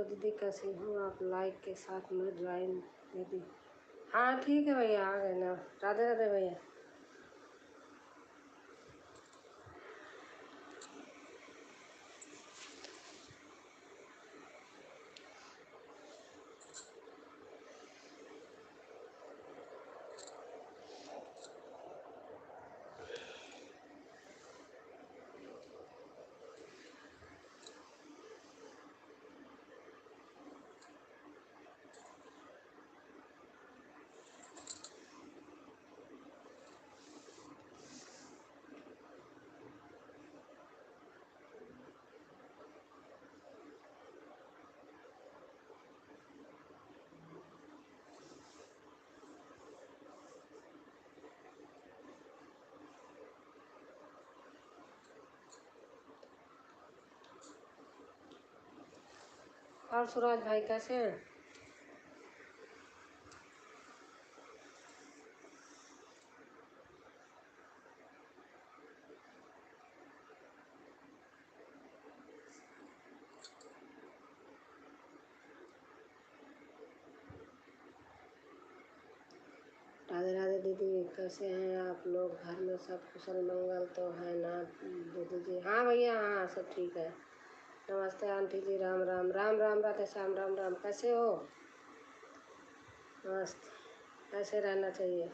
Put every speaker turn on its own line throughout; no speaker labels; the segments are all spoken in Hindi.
हेलो दीदी, कैसी हो आप? लाइक के साथ में ज्वाइन दीदी। हाँ ठीक है भैया, आ गए ना। राधे राधे भैया। और सूरज भाई कैसे हैं? राधे राधे दीदी, कैसे हैं आप लोग? घर में सब कुशल मंगल तो है ना दीदी जी? हाँ भैया, हाँ सब ठीक है। नमस्ते आंटी जी, राम राम। राम राम राधे श्याम, राम राम। कैसे हो? मस्त। कैसे रहना चाहिए?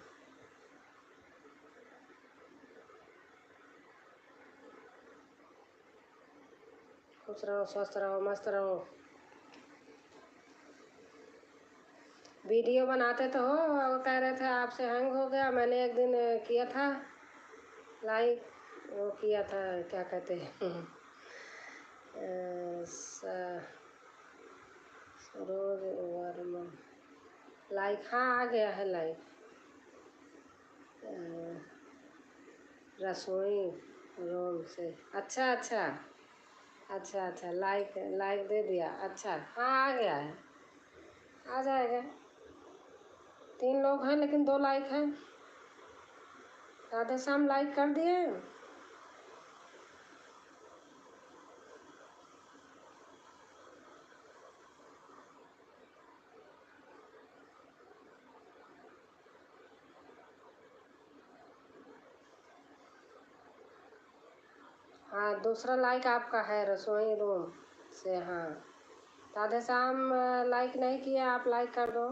खुश रहो, स्वस्थ रहो, मस्त रहो। वीडियो बनाते तो हो, वो कह रहे थे आपसे हैंग हो गया। मैंने एक दिन किया था लाइव, वो किया था, क्या कहते हैं सरोज वर्मा। लाइक, हाँ आ गया है लाइक। रसोई रूम से। अच्छा अच्छा। अच्छा अच्छा, लाइक लाइक दे दिया। अच्छा हाँ, आ गया है, आ जाएगा। 3 लोग हैं लेकिन 2 लाइक हैं। राधे श्याम लाइक कर दिए। हाँ, दूसरा लाइक आपका है रसोई रूम से। हाँ, राधे श्याम लाइक नहीं किया, आप लाइक कर दो।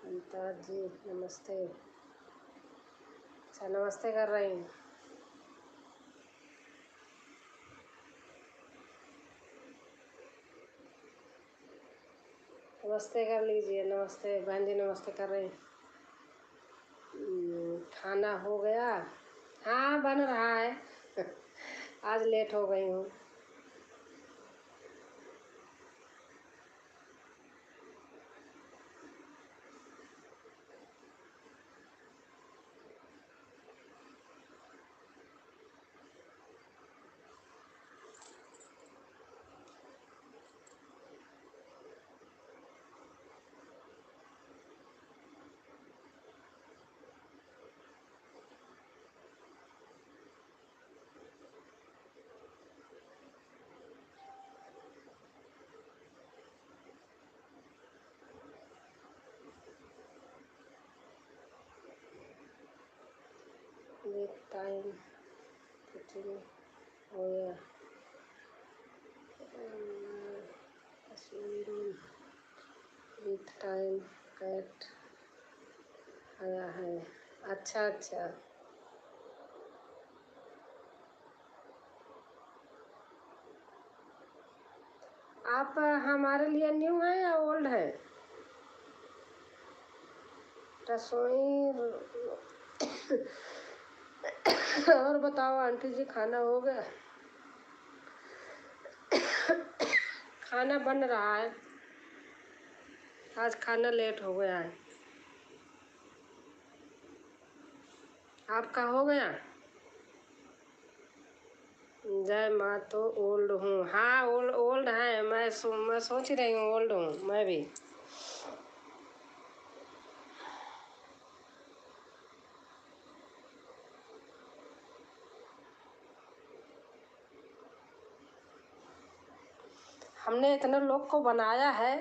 अनीता जी नमस्ते। अच्छा, नमस्ते कर रही हूँ। नमस्ते कर लीजिए। नमस्ते बहन जी, नमस्ते कर रही हूँ। खाना हो गया? हाँ बन रहा है आज लेट हो गई हूँ। विथ टाइम फिटिंग हो गया। विथ टाइम कैट आया है। अच्छा अच्छा। आप हमारे लिए न्यू हैं या ओल्ड हैं? रसोई और बताओ आंटी जी, खाना हो गया? खाना बन रहा है, आज खाना लेट हो गया है। आपका हो गया? जय माँ तो ओल्ड हूँ। हाँ, ओल्ड ओल्ड है। मैं सोच ही रही हूँ, ओल्ड हूँ मैं भी। हमने इतने लोग को बनाया है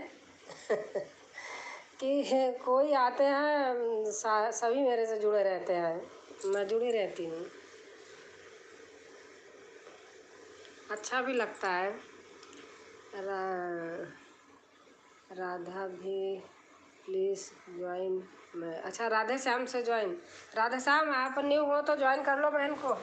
कि कोई आते हैं सभी मेरे से जुड़े रहते हैं, मैं जुड़ी रहती हूँ। अच्छा भी लगता है। रा, राधा भी प्लीज़ ज्वाइन। मैं अच्छा, राधे श्याम से ज्वाइन। राधे श्याम, आप न्यू हो तो ज्वाइन कर लो बहन को।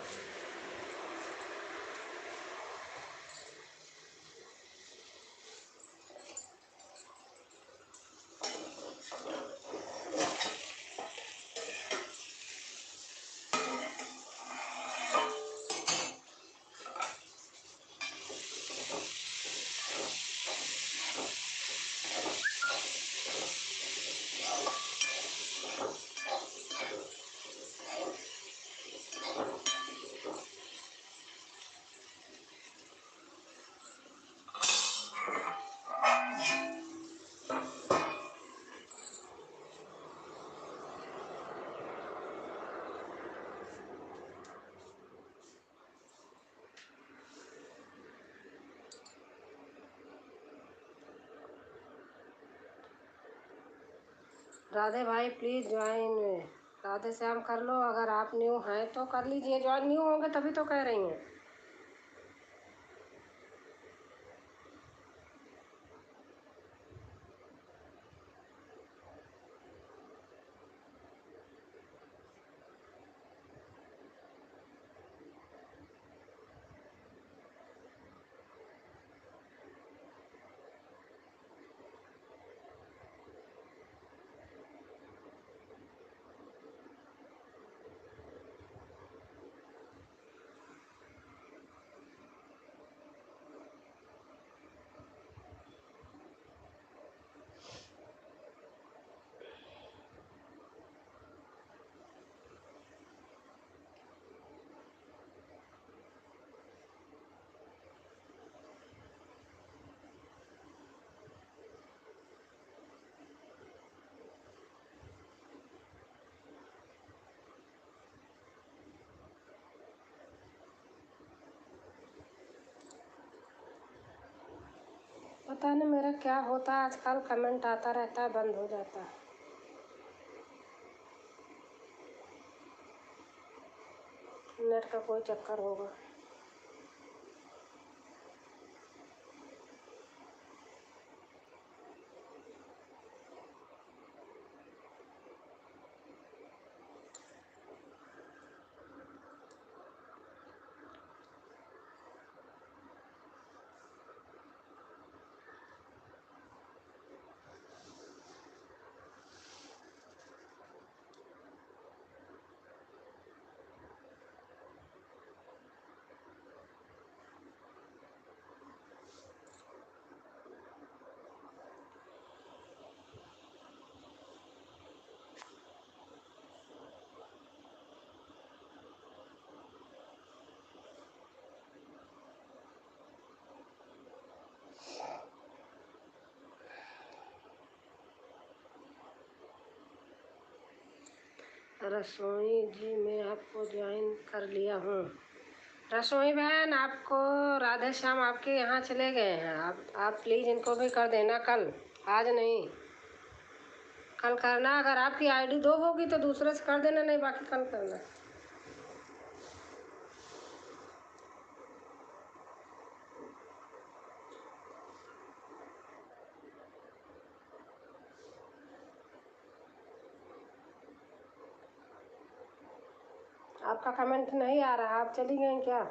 राधे भाई प्लीज़ ज्वाइन। राधे श्याम कर लो, अगर आप न्यू हैं तो कर लीजिए ज्वाइन। न्यू होंगे तभी तो कह रही हैं। पता नहीं मेरा क्या होता है, आजकल कमेंट आता रहता है, बंद हो जाता है। नेट का कोई चक्कर होगा। रसोई जी, मैं आपको ज्वाइन कर लिया हूँ। रसोई बहन, आपको राधे श्याम आपके यहाँ चले गए हैं। आप प्लीज़ इनको भी कर देना कल, आज नहीं। कल करना, अगर आपकी आईडी दो होगी तो दूसरे से कर देना, नहीं बाकी कल करना। आपका कमेंट नहीं आ रहा, आप चली गई क्या?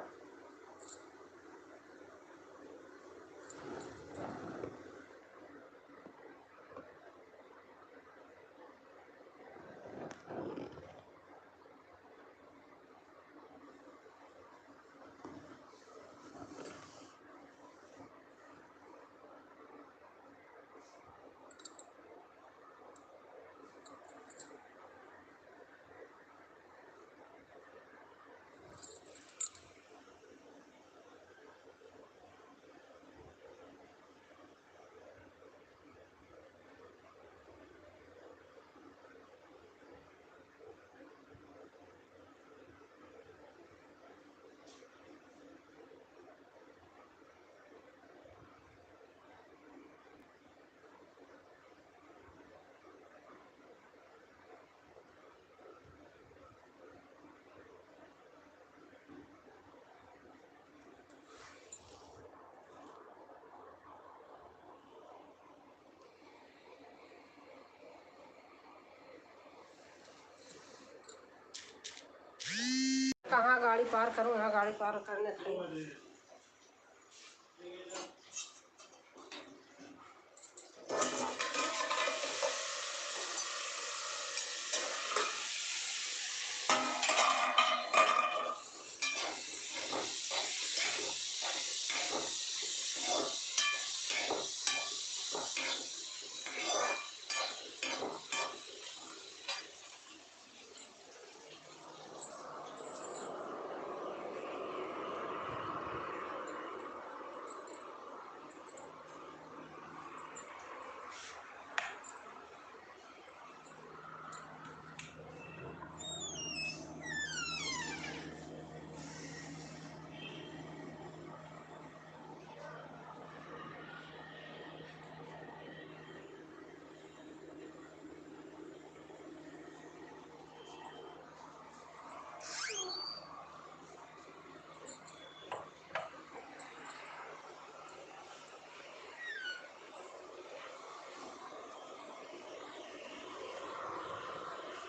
गाड़ी पार करूँ, यहाँ गाड़ी पार करने खड़ी।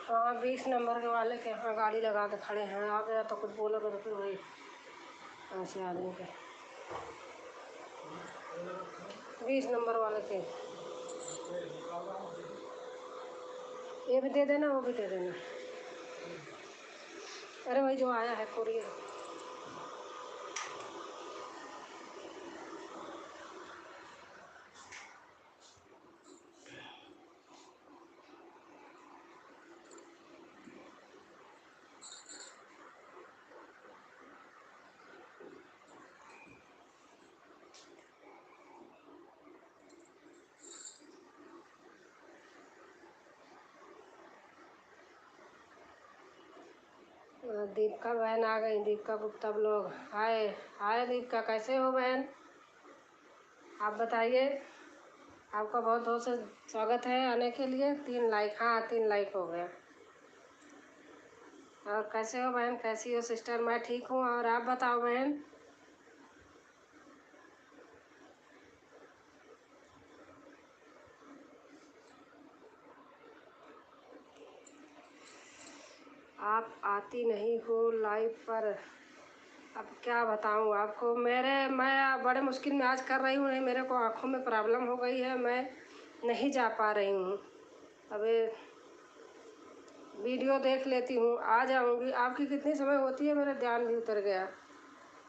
हाँ 20 नंबर के वाले के यहाँ गाड़ी लगा के खड़े हैं। आ गया तो कुछ बोलोगे तो फिर वही ऐसे आदमी के 20 नंबर वाले के ये भी दे देना, वो भी दे देना। अरे भाई जो आया है कुरियर। दीपिका बहन आ गई, दीपिका गुप्ता ब्लॉग। हाय हाय दीपिका, कैसे हो बहन? आप बताइए। आपका बहुत बहुत से स्वागत है आने के लिए। 3 लाइक, हाँ 3 लाइक हो गया। और कैसे हो बहन, कैसी हो सिस्टर? मैं ठीक हूँ, और आप बताओ बहन। आप आती नहीं हो लाइव पर, अब क्या बताऊँ आपको। मैं बड़े मुश्किल में आज कर रही हूँ, नहीं मेरे को आँखों में प्रॉब्लम हो गई है, मैं नहीं जा पा रही हूँ। अबे वीडियो देख लेती हूँ, आ जाऊँगी। आपकी कितनी समय होती है, मेरा ध्यान भी उतर गया।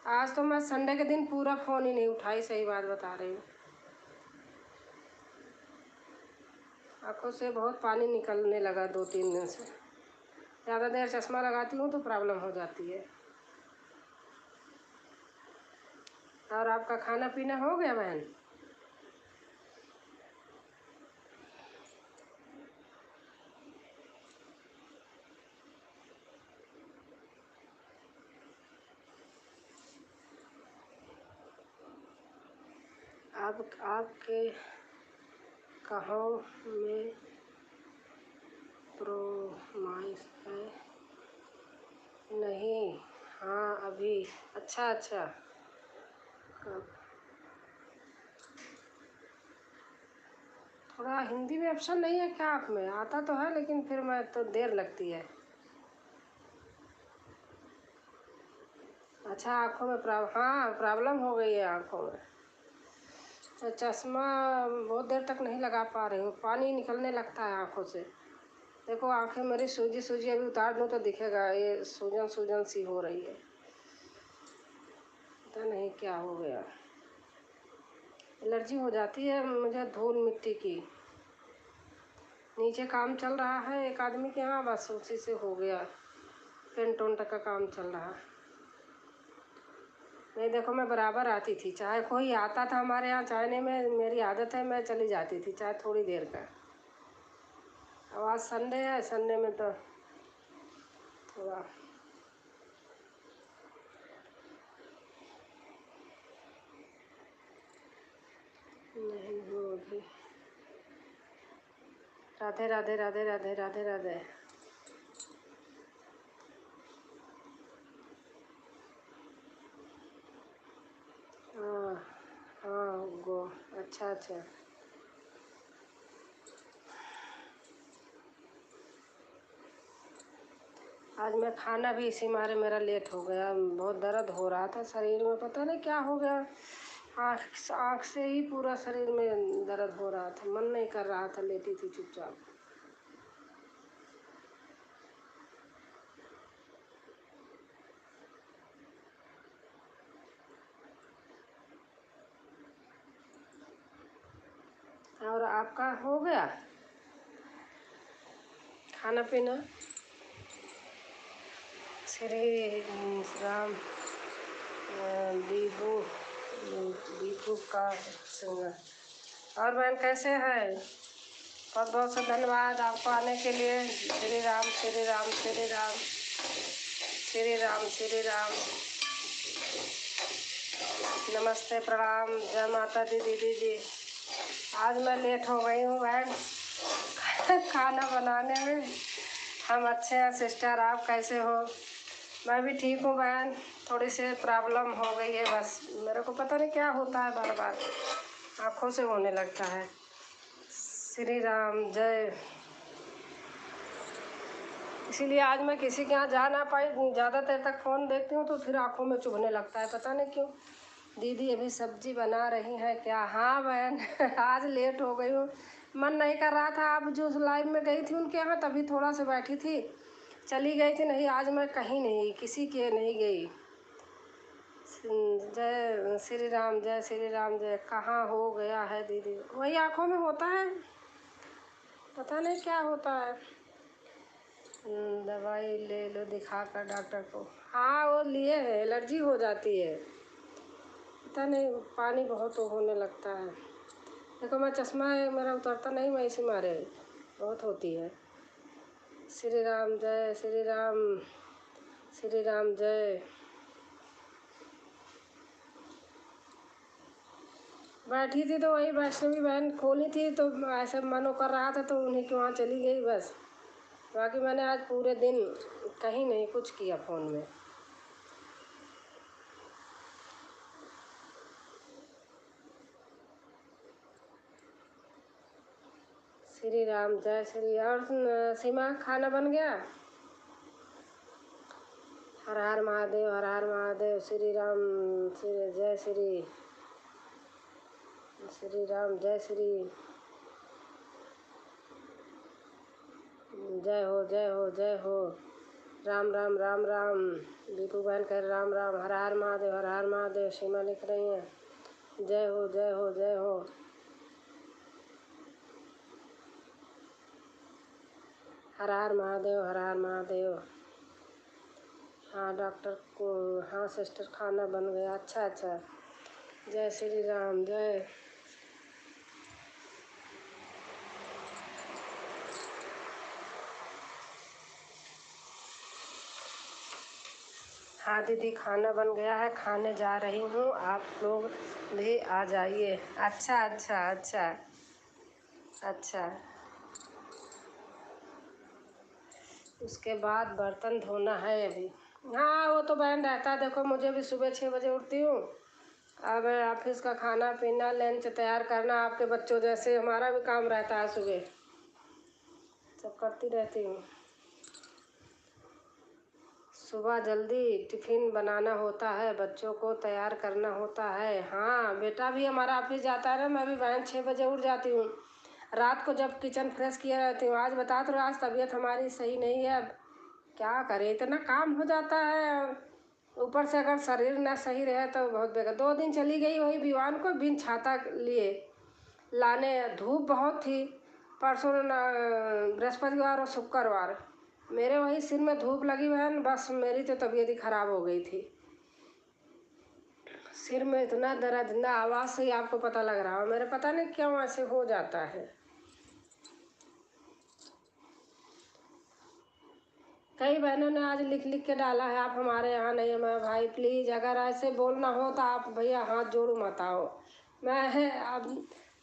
आज तो मैं संडे के दिन पूरा फ़ोन ही नहीं उठाई, सही बात बता रही हूँ। आँखों से बहुत पानी निकलने लगा 2-3 दिन से। ज़्यादा देर चश्मा लगाती हूँ तो प्रॉब्लम हो जाती है। और आपका खाना पीना हो गया बहन? आपके कहाँ में प्रोमाइस है? नहीं, हाँ अभी। अच्छा कब? थोड़ा हिंदी में ऑप्शन नहीं है क्या आप में? आता तो है लेकिन फिर मैं तो देर लगती है। अच्छा आँखों में हाँ प्रॉब्लम हो गई है आँखों में। तो चश्मा बहुत देर तक नहीं लगा पा रही हूँ, पानी निकलने लगता है आँखों से। देखो आँखें मेरी सूजी सूजी, अभी उतार दूँ तो दिखेगा, ये सूजन सूजन सी हो रही है। पता नहीं क्या हो गया, एलर्जी हो जाती है मुझे धूल मिट्टी की। नीचे काम चल रहा है एक आदमी के यहाँ, बस उसी से हो गया। पेंट उंट का काम चल रहा। नहीं देखो मैं बराबर आती थी, चाहे कोई आता था हमारे यहाँ चायने में, मेरी आदत है मैं चली जाती थी चाहे थोड़ी देर का। अब आज संडे है, संडे में तो थोड़ा नहीं हो अभी। राधे राधे राधे राधे राधे राधे। हाँ हाँ गो, अच्छा। आज मैं खाना भी इसी मारे मेरा लेट हो गया। बहुत दर्द हो रहा था शरीर में, पता नहीं क्या हो गया। आँख से ही पूरा शरीर में दर्द हो रहा था, मन नहीं कर रहा था, लेटी थी चुपचाप। और आपका हो गया खाना पीना? श्री राम बीबू बीबू का सिंगर। और बहन कैसे हैं? बहुत बहुत से धन्यवाद आपको आने के लिए। श्री राम श्री राम श्री राम श्री राम श्री राम। नमस्ते, प्रणाम, जय माता दी दीदी जी। आज मैं लेट हो गई हूँ बहन खाना बनाने में। हम अच्छे हैं सिस्टर, आप कैसे हो? मैं भी ठीक हूँ बहन, थोड़ी सी प्रॉब्लम हो गई है बस। मेरे को पता नहीं क्या होता है, बार बार आँखों से होने लगता है। श्री राम जय। इसीलिए आज मैं किसी के यहाँ जा ना पाई। ज़्यादा देर तक फ़ोन देखती हूँ तो फिर आँखों में चुभने लगता है, पता नहीं क्यों। दीदी अभी सब्जी बना रही हैं क्या? हाँ बहन आज लेट हो गई हूँ, मन नहीं कर रहा था। आप जो लाइव में गई थी उनके यहाँ, तभी थोड़ा सा बैठी थी, चली गई थी। नहीं, आज मैं कहीं नहीं, किसी के नहीं गई। जय श्री राम जय श्री राम जय। कहाँ हो गया है दीदी? वही आँखों में होता है, पता नहीं क्या होता है। दवाई ले लो दिखा कर डॉक्टर को। हाँ वो लिए है, एलर्जी हो जाती है, पता नहीं, पानी बहुत होने लगता है। देखो मैं चश्मा है मेरा उतरता नहीं, मैं इसी मारे बहुत होती है। श्री राम जय श्री राम श्री राम जय। बैठी थी तो वही वैष्णवी बहन खोली थी तो ऐसे मन कर रहा था तो उन्हीं के वहाँ चली गई बस। बाकी मैंने आज पूरे दिन कहीं नहीं कुछ किया फ़ोन में। श्री राम जय श्री। और सीमा खाना बन गया? हर हर महादेव हर हर महादेव। श्री राम श्री जय श्री श्री राम जय श्री। जय हो जय हो जय हो। राम राम राम राम। दीपू बहन कह राम राम। हर हर महादेव हर हर महादेव। सीमा लिख रही हैं जय हो जय हो जय हो। हर हर महादेव हर हर महादेव। हाँ डॉक्टर को, हाँ सिस्टर खाना बन गया। अच्छा अच्छा, जय श्री राम जय। हाँ दीदी खाना बन गया है, खाने जा रही हूँ, आप लोग भी आ जाइए। अच्छा अच्छा अच्छा अच्छा। उसके बाद बर्तन धोना है अभी। हाँ वो तो बहन रहता है, देखो मुझे भी सुबह 6 बजे उठती हूँ, अब ऑफिस का खाना पीना लंच तैयार करना, आपके बच्चों जैसे हमारा भी काम रहता है, सुबह सब करती रहती हूँ। सुबह जल्दी टिफ़िन बनाना होता है, बच्चों को तैयार करना होता है। हाँ बेटा भी हमारा ऑफिस जाता है ना, मैं भी बहन 6 बजे उठ जाती हूँ। रात को जब किचन फ्रेश किया रहती हूँ। आज बता तो आज तबीयत हमारी सही नहीं है, अब क्या करें, इतना काम हो जाता है, ऊपर से अगर शरीर ना सही रहे तो बहुत बेकार। 2 दिन चली गई वही विवान को बिन छाता लिए लाने, धूप बहुत थी। परसों बृहस्पतिवार और शुक्रवार मेरे वही सिर में धूप लगी बहन, बस मेरी तो तबीयत ही ख़राब हो गई थी। सिर में इतना दर्द, ना आवाज़ से ही आपको पता लग रहा है मेरे, पता नहीं क्यों ऐसे हो जाता है। कई बहनों ने आज लिख लिख के डाला है आप हमारे यहाँ नहीं है। मैं भाई प्लीज़ अगर ऐसे बोलना हो तो आप भैया हाथ जोड़ू मत आओ। मैं है अब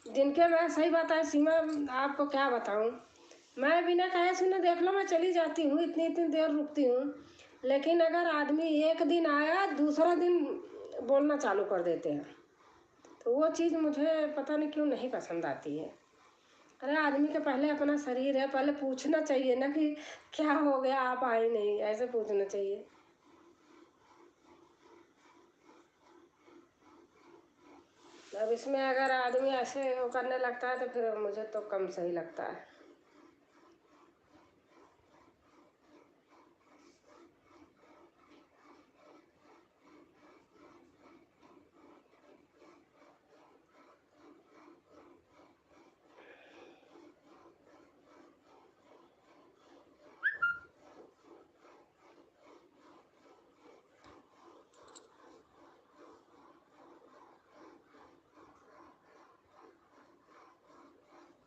जिनके, मैं सही बात है सीमा, आपको क्या बताऊँ, मैं बिना कहे सुने देख लो मैं चली जाती हूँ, इतनी इतनी देर रुकती हूँ, लेकिन अगर आदमी एक दिन आया दूसरा दिन बोलना चालू कर देते हैं, तो वो चीज़ मुझे पता नहीं क्यों नहीं पसंद आती है। अरे आदमी के पहले अपना शरीर है, पहले पूछना चाहिए ना कि क्या हो गया, आप आई नहीं, ऐसे पूछना चाहिए। अब इसमें अगर आदमी ऐसे वो करने लगता है तो फिर मुझे तो कम सही लगता है।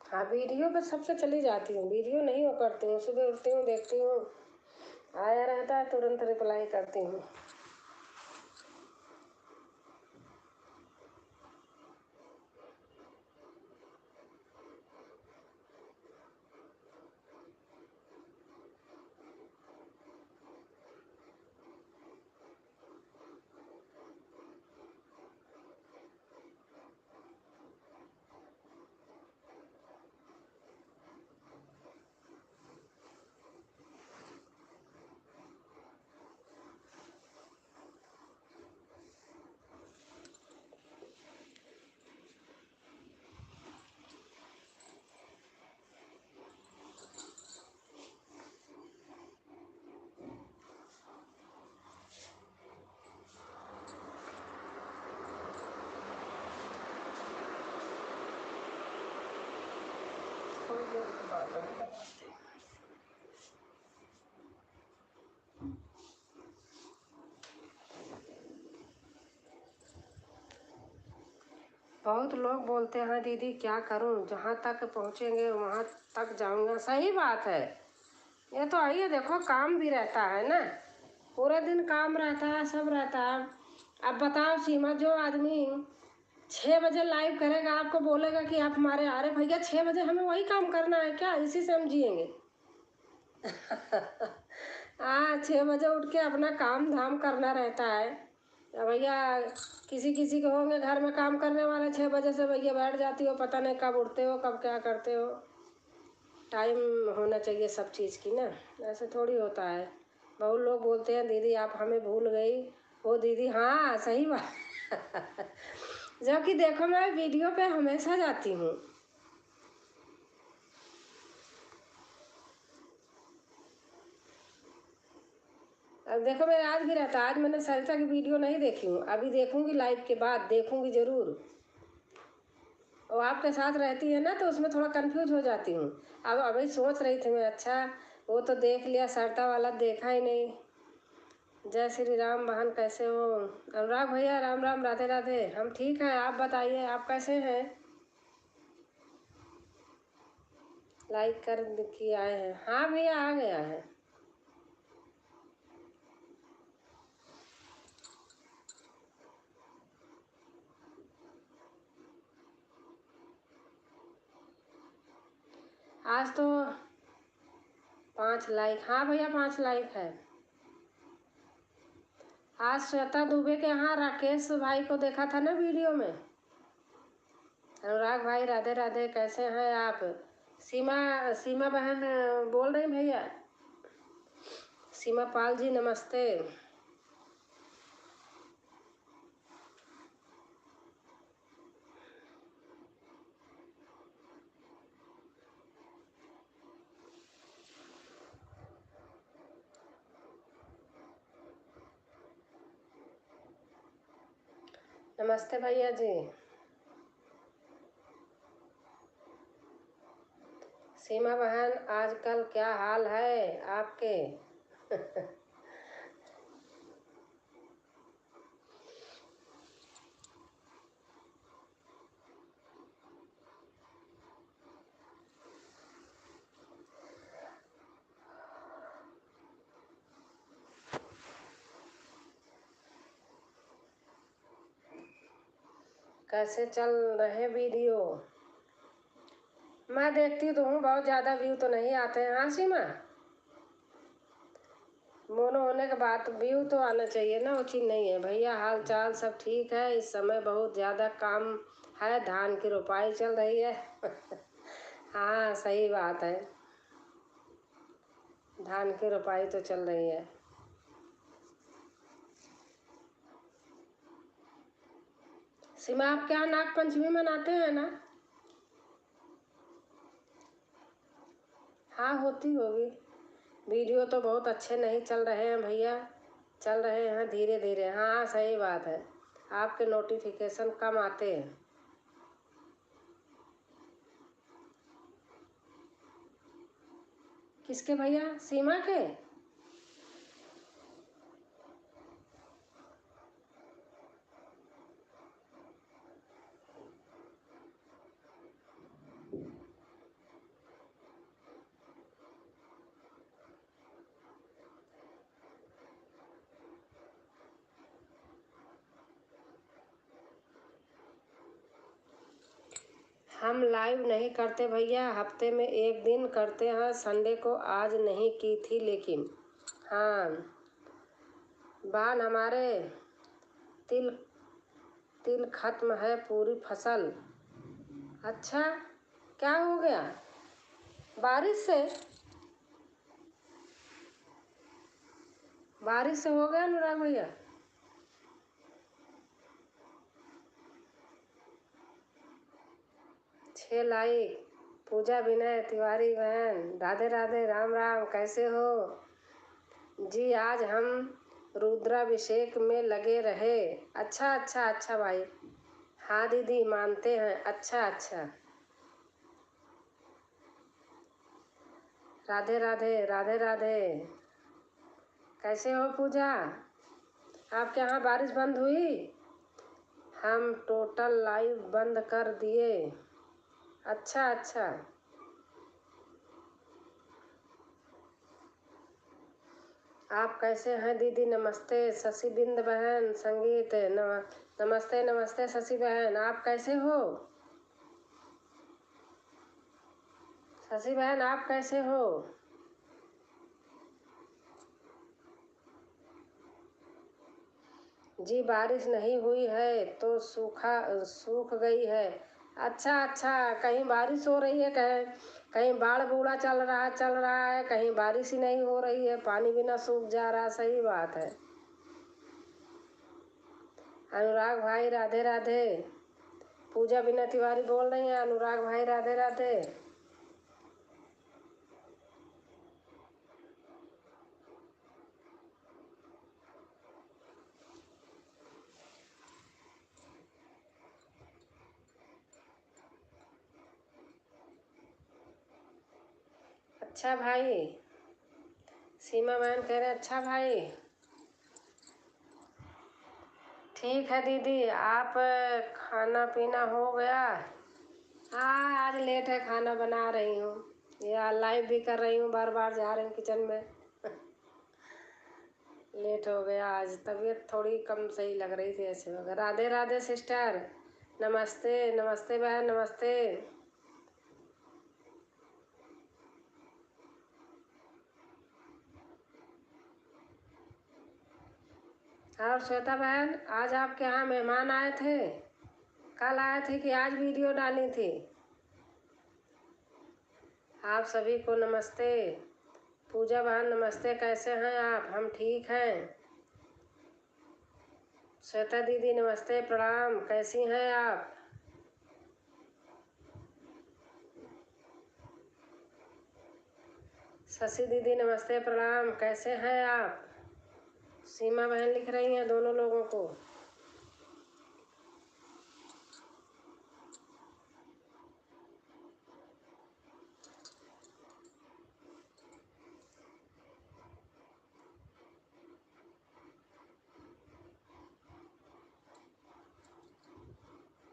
हाँ, वीडियो पे सबसे चली जाती हूँ, वीडियो नहीं वो करती हूँ, सुबह उठती हूँ देखती हूँ, आया रहता है तुरंत रिप्लाई करती हूँ। बहुत लोग बोलते हैं दीदी क्या करूं, जहां तक पहुंचेंगे वहां तक जाऊंगा। सही बात है, ये तो आइए देखो काम भी रहता है ना, पूरे दिन काम रहता है, सब रहता है। अब बताओ सीमा, जो आदमी 6 बजे लाइव करेगा आपको बोलेगा कि आप हमारे, अरे भैया 6 बजे हमें वही काम करना है क्या, इसी से हम जिएंगे। हाँ, 6 बजे उठ के अपना काम धाम करना रहता है। अब भैया किसी किसी के होंगे घर में काम करने वाले, 6 बजे से भैया बैठ जाती हो, पता नहीं कब उठते हो कब क्या करते हो। टाइम होना चाहिए सब चीज़ की ना, ऐसे थोड़ी होता है। बहुत लोग बोलते हैं दीदी आप हमें भूल गई, वो दीदी, हाँ सही बात। जबकि देखो मैं वीडियो पे हमेशा जाती हूँ। अब देखो मैं आज भी रहता, आज मैंने सरिता की वीडियो नहीं देखी हूँ, अभी देखूंगी, लाइव के बाद देखूंगी जरूर। और आपके साथ रहती है ना तो उसमें थोड़ा कंफ्यूज हो जाती हूँ। अब अभी सोच रही थी मैं, अच्छा वो तो देख लिया, सरिता वाला देखा ही नहीं। जय श्री राम बहन, कैसे हो? अनुराग भैया राम राम, राधे राधे। हम ठीक हैं, आप बताइए आप कैसे हैं? लाइक कर कि आए हैं? हाँ भैया आ गया है। आज तो 5 लाइक, हाँ भैया 5 लाइक है। आज श्वेता दुबे के यहाँ राकेश भाई को देखा था ना वीडियो में। अनुराग भाई राधे राधे, कैसे हैं आप? सीमा, सीमा बहन बोल रही भैया? सीमा पाल जी नमस्ते। नमस्ते भैया जी। सीमा बहन आजकल क्या हाल है आपके? कैसे चल रहे वीडियो? मैं देखती तो हूँ, बहुत ज़्यादा व्यू तो नहीं आते हैं। हाँ सीमा, मोनो होने के बाद व्यू तो आना चाहिए ना, वो चीज़ नहीं है। भैया हाल चाल सब ठीक है, इस समय बहुत ज़्यादा काम है, धान की रोपाई चल रही है। हाँ सही बात है। धान की रोपाई तो चल रही है। सीमा, आप क्या नाग पंचमी मनाते हैं ना? हाँ होती होगी। वीडियो तो बहुत अच्छे नहीं चल रहे हैं भैया, चल रहे हैं धीरे धीरे। हाँ सही बात है, आपके नोटिफिकेशन कम आते हैं। किसके भैया? सीमा के? हम लाइव नहीं करते भैया, हफ्ते में एक दिन करते हैं, संडे को आज नहीं की थी लेकिन। हाँ, बान हमारे तिल तिल खत्म है पूरी फसल। अच्छा, क्या हो गया? बारिश से? बारिश से हो गया अनुराग भैया? छः लाइक। पूजा विनय तिवारी बहन, राधे राधे, राम राम, कैसे हो जी? आज हम रुद्राभिषेक में लगे रहे। अच्छा अच्छा अच्छा भाई। हाँ दीदी मानते हैं। अच्छा अच्छा। राधे राधे, राधे राधे। कैसे हो पूजा? आपके यहाँ बारिश बंद हुई? हम टोटल लाइव बंद कर दिए। अच्छा अच्छा। आप कैसे हैं दीदी? नमस्ते शशि बिंद बहन, संगीत नमस्ते नमस्ते शशि बहन, आप कैसे हो? शशि बहन आप कैसे हो? जी बारिश नहीं हुई है तो सूख गई है। अच्छा अच्छा, कहीं बारिश हो रही है, कहीं कहीं बाढ़ बूढ़ा चल रहा है, कहीं बारिश ही नहीं हो रही है, पानी बिना सूख जा रहा। सही बात है। अनुराग भाई राधे राधे। पूजा बिना तिवारी बोल रही हैं। अनुराग भाई राधे राधे। अच्छा भाई। सीमा बहन कह रहे अच्छा भाई। ठीक है दीदी, आप खाना पीना हो गया? हाँ आज लेट है, खाना बना रही हूँ या लाइव भी कर रही हूँ, बार बार जा रही हूँ किचन में। लेट हो गया आज, तबीयत थोड़ी कम सही लग रही थी ऐसे वगैरह। राधे राधे सिस्टर, नमस्ते नमस्ते बहन, नमस्ते। और श्वेता बहन, आज आपके यहाँ मेहमान आए थे? कल आए थे कि आज वीडियो डाली थी? आप सभी को नमस्ते। पूजा बहन नमस्ते, कैसे हैं आप? हम ठीक हैं। श्वेता दीदी नमस्ते प्रणाम, कैसी हैं आप? शशि दीदी नमस्ते प्रणाम, कैसे हैं आप? सीमा बहन लिख रही हैं दोनों लोगों को।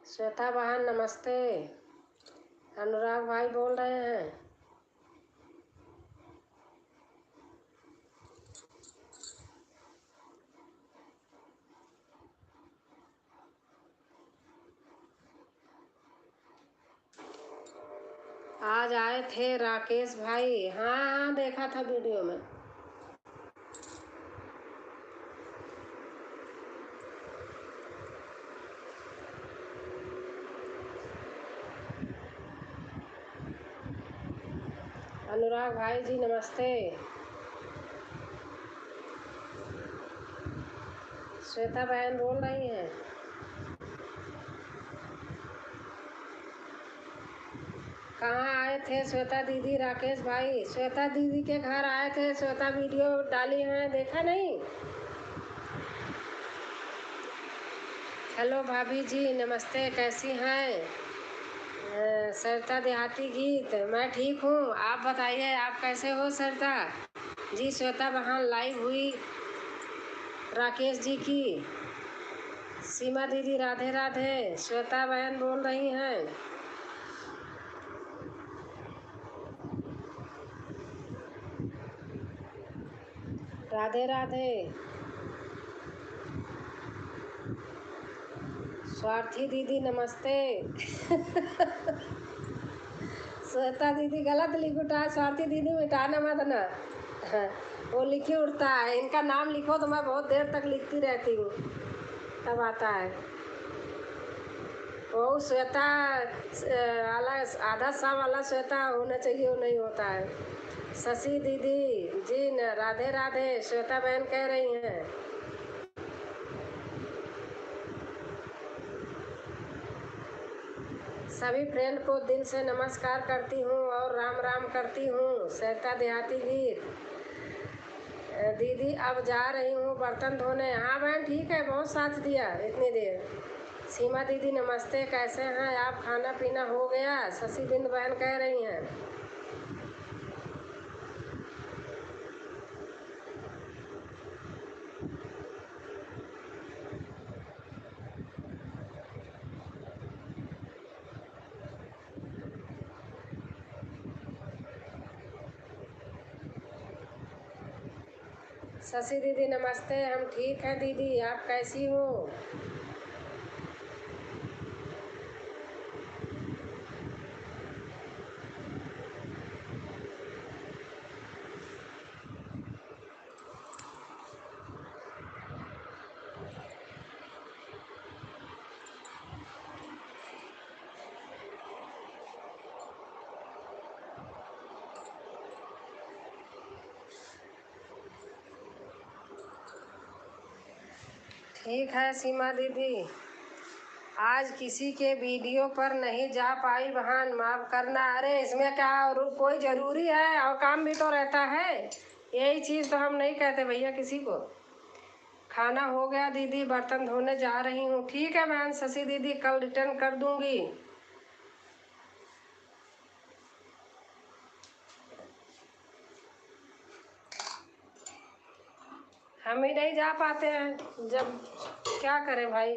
श्वेता बहन नमस्ते। अनुराग भाई बोल रहे हैं। आज आए थे राकेश भाई। हाँ हाँ देखा था वीडियो में। अनुराग भाई जी नमस्ते। श्वेता बहन बोल रही हैं। कहाँ आए थे श्वेता दीदी? राकेश भाई श्वेता दीदी के घर आए थे। श्वेता वीडियो डाली है, देखा नहीं? हेलो भाभी जी नमस्ते, कैसी हैं? सरिता देहाती गीत, मैं ठीक हूँ, आप बताइए आप कैसे हो सरिता जी? श्वेता बहन लाइव हुई राकेश जी की। सीमा दीदी राधे राधे, श्वेता बहन बोल रही हैं। राधे राधे। स्वार्थी दीदी नमस्ते। श्वेता दीदी गलत लिख उठा, स्वार्थी दीदी मिटाना मत ना। वो लिखी उठता है, इनका नाम लिखो तो मैं बहुत देर तक लिखती रहती हूँ, तब आता है। वो श्वेता वाला आधा सा वाला श्वेता होना चाहिए, वो नहीं होता है। शशि दीदी जी राधे राधे, श्वेता बहन कह रही हैं। सभी फ्रेंड को दिल से नमस्कार करती हूँ और राम राम करती हूँ। सरिता देहाती गीत। दीदी अब जा रही हूँ बर्तन धोने। हाँ बहन ठीक है, बहुत साथ दिया इतनी देर। सीमा दीदी नमस्ते, कैसे हैं आप? खाना पीना हो गया? शशि बिंद बहन कह रही हैं। शशि दीदी नमस्ते, हम ठीक हैं दीदी, आप कैसी हो? ठीक है सीमा दीदी, आज किसी के वीडियो पर नहीं जा पाई बहन, माफ़ करना। अरे इसमें क्या, और कोई ज़रूरी है? और काम भी तो रहता है, यही चीज़ तो हम नहीं कहते भैया किसी को। खाना हो गया दीदी, बर्तन धोने जा रही हूँ। ठीक है बहन शशि दीदी, कल रिटर्न कर दूँगी। हम ही नहीं जा पाते हैं, जब क्या करें भाई।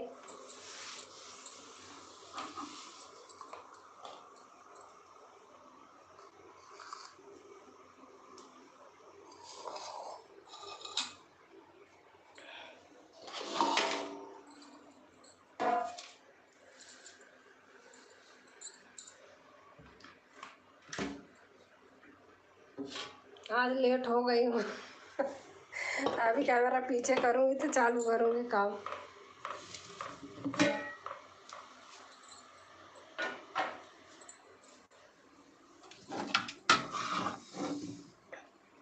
आज लेट हो गई हूँ। अभी कैमरा पीछे करूँगी तो चालू करूँगी काम।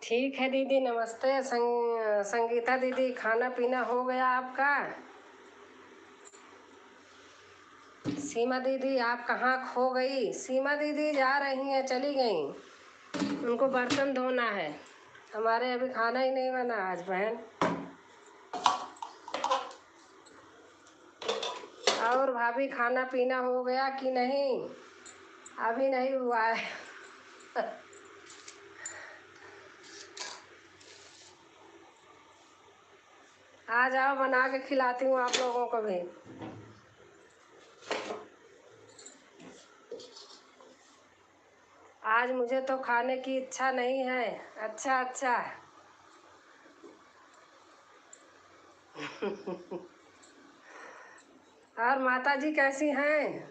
ठीक है दीदी नमस्ते। संगीता दीदी खाना पीना हो गया आपका? सीमा दीदी आप कहाँ खो गई? सीमा दीदी जा रही हैं, चली गई, उनको बर्तन धोना है। हमारे अभी खाना ही नहीं बना आज बहन। और भाभी खाना पीना हो गया कि नहीं? अभी नहीं हुआ है। आ जाओ, बना के खिलाती हूँ आप लोगों को भी। आज मुझे तो खाने की इच्छा नहीं है। अच्छा अच्छा। और माता जी कैसी हैं?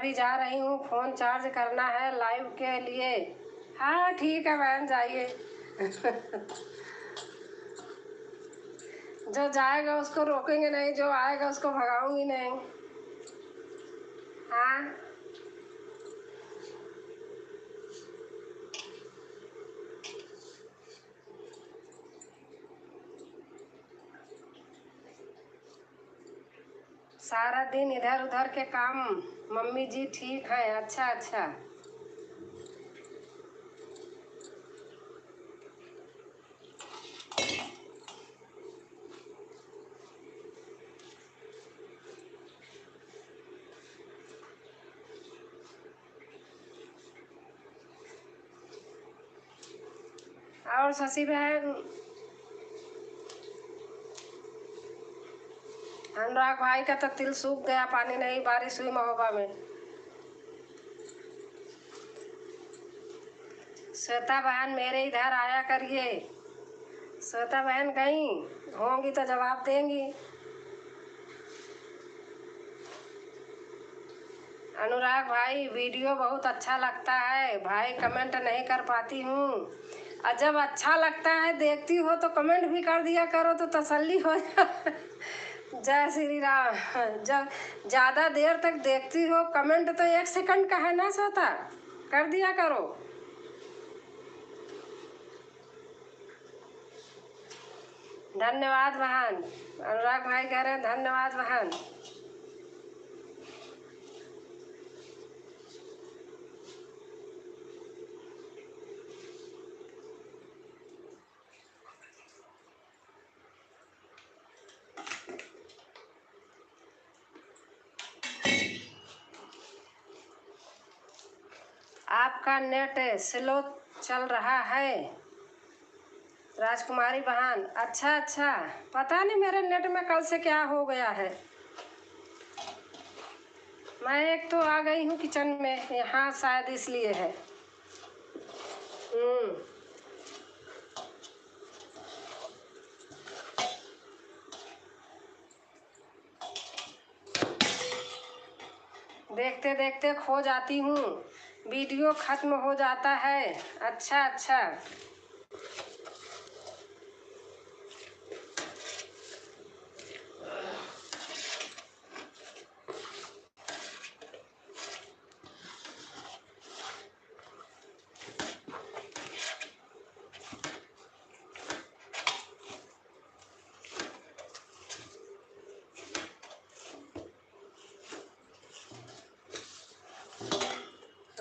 अभी जा रही हूँ, फ़ोन चार्ज करना है लाइव के लिए। हाँ ठीक है बहन, जाइए। जो जाएगा उसको रोकेंगे नहीं, जो आएगा उसको भगाऊंगी नहीं। हाँ सारा दिन इधर उधर के काम। मम्मी जी ठीक है, अच्छा अच्छा। और शशि बहन, अनुराग भाई का तो तिल सूख गया, पानी नहीं बारिश हुई महोबा में। श्वेता बहन मेरे इधर आया करिए। श्वेता बहन कहीं होंगी तो जवाब देंगी। अनुराग भाई वीडियो बहुत अच्छा लगता है भाई, कमेंट नहीं कर पाती हूँ। और जब अच्छा लगता है देखती हो तो कमेंट भी कर दिया करो तो तसल्ली हो जाए। जय श्री राम। जब ज़्यादा देर तक देखती हो कमेंट तो 1 सेकंड का है ना श्वेता, कर दिया करो। धन्यवाद बहन। अनुराग भाई कह रहे हैं धन्यवाद बहन। आपका नेट स्लो चल रहा है राजकुमारी बहन। अच्छा अच्छा, पता नहीं मेरे नेट में कल से क्या हो गया है। मैं एक तो आ गई हूँ किचन में, यहाँ शायद इसलिए है। देखते देखते खो जाती हूँ, वीडियो खत्म हो जाता है। अच्छा अच्छा।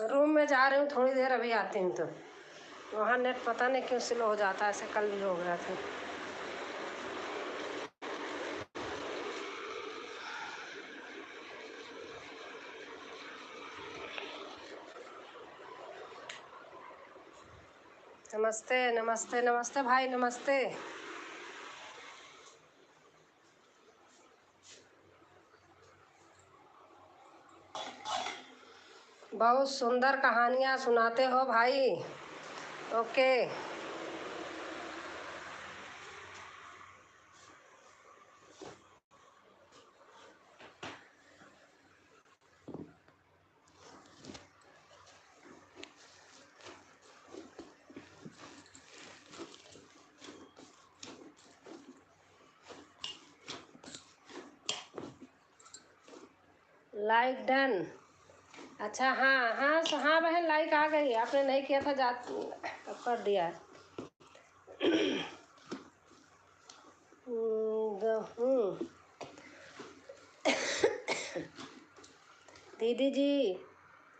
रूम में जा रही हूँ, थोड़ी देर अभी आती हूँ। तो वहाँ नेट पता नहीं क्यों स्लो हो जाता है, ऐसे कल भी हो गया था। नमस्ते नमस्ते नमस्ते भाई, नमस्ते। बहुत सुंदर कहानियाँ सुनाते हो भाई। ओके। Like done. अच्छा हाँ हाँ हाँ बहन, लाइक आ गई। आपने नहीं किया था, अब कर दिया है। दीदी जी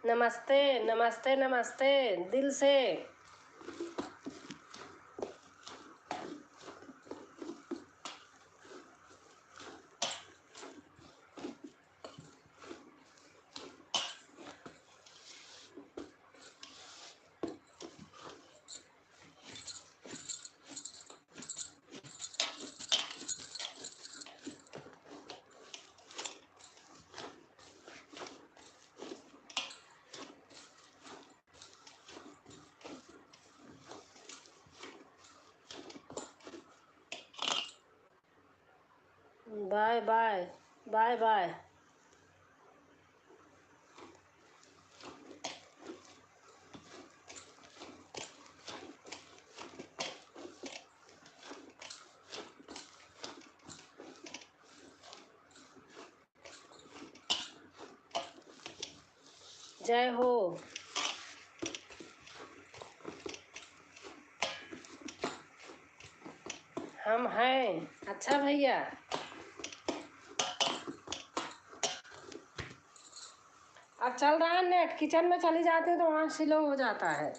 नमस्ते नमस्ते नमस्ते दिल से। Bye bye bye bye. जय हो। हम हैं। अच्छा भैया, अब चल रहा है नेट। किचन में चली जाती हूँ तो वहाँ स्लो हो जाता है।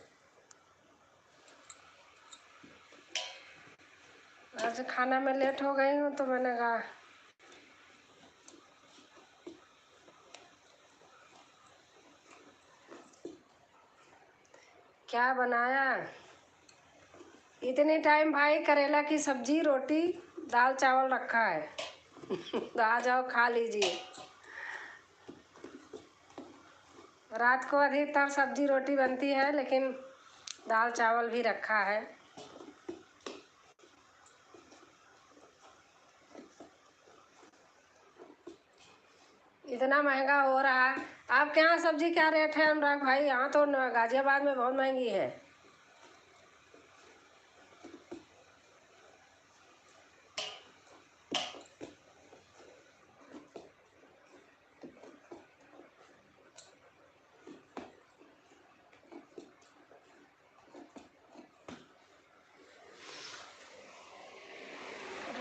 आज खाना में लेट हो गई हूँ तो मैंने कहा क्या बनाया। इतने टाइम भाई करेला की सब्जी, रोटी, दाल चावल रखा है। तो आ जाओ खा लीजिए। रात को अधिकतर सब्जी रोटी बनती है, लेकिन दाल चावल भी रखा है। इतना महंगा हो रहा है। आपके यहाँ सब्जी क्या रेट है अनुराग भाई? यहाँ तो गाजियाबाद में बहुत महंगी है।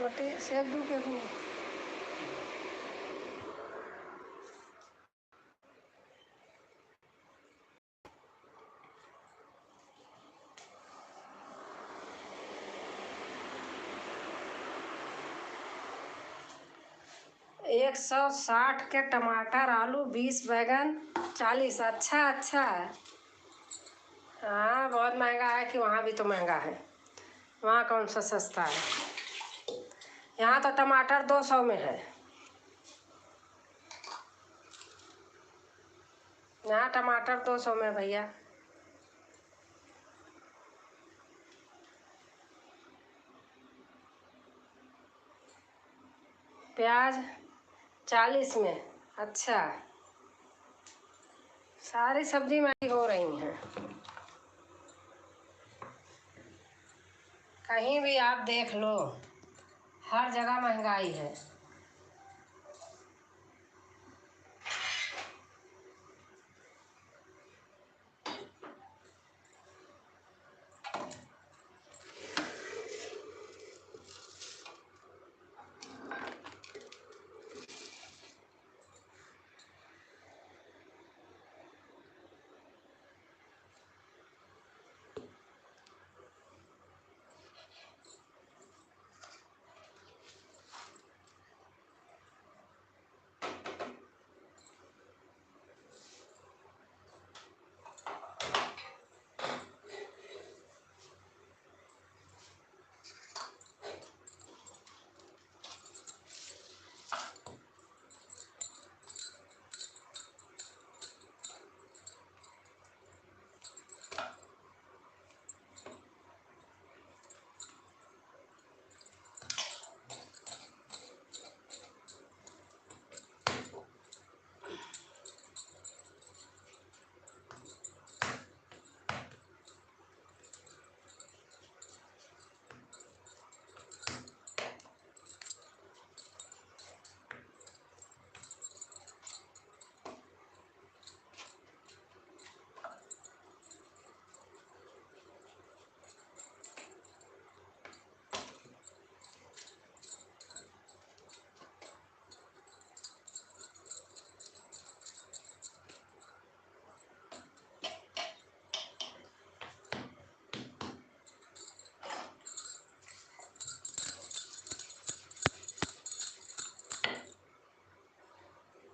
रोटी सेक दूँ गेहूँ? 160 के टमाटर, आलू, 20 बैगन, 40। अच्छा अच्छा। हाँ बहुत महंगा है। कि वहाँ भी तो महंगा है। वहाँ कौन सा सस्ता है? यहाँ तो टमाटर 200 में है। यहाँ टमाटर 200 में भैया। प्याज 40 में। अच्छा, सारी सब्जी महंगी हो रही हैं। कहीं भी आप देख लो, हर जगह महंगाई है।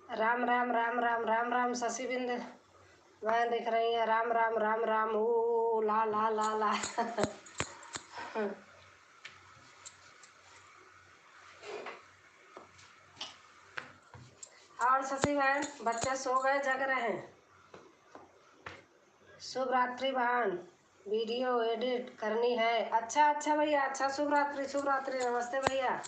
राम राम राम राम राम राम। शशि बिंद बहन दिख रही है। राम राम राम राम। ओ ला ला ला ला। और शशि बहन, बच्चे सो गए, जग रहे हैं? शुभ रात्रि बहन। वीडियो एडिट करनी है। अच्छा अच्छा भैया, अच्छा। शुभ रात्रि, शुभ रात्रि। नमस्ते भैया।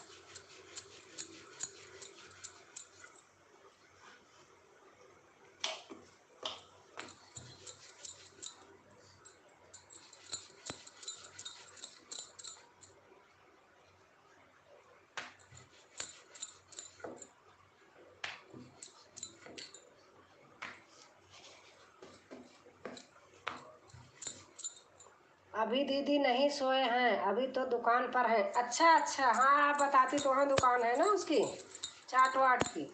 अभी दीदी नहीं सोए हैं, अभी तो दुकान पर हैं। अच्छा अच्छा, हाँ आप बताती तो वहाँ दुकान है ना उसकी, चाट वाट की।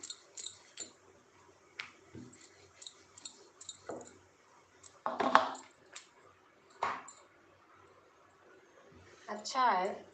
अच्छा है।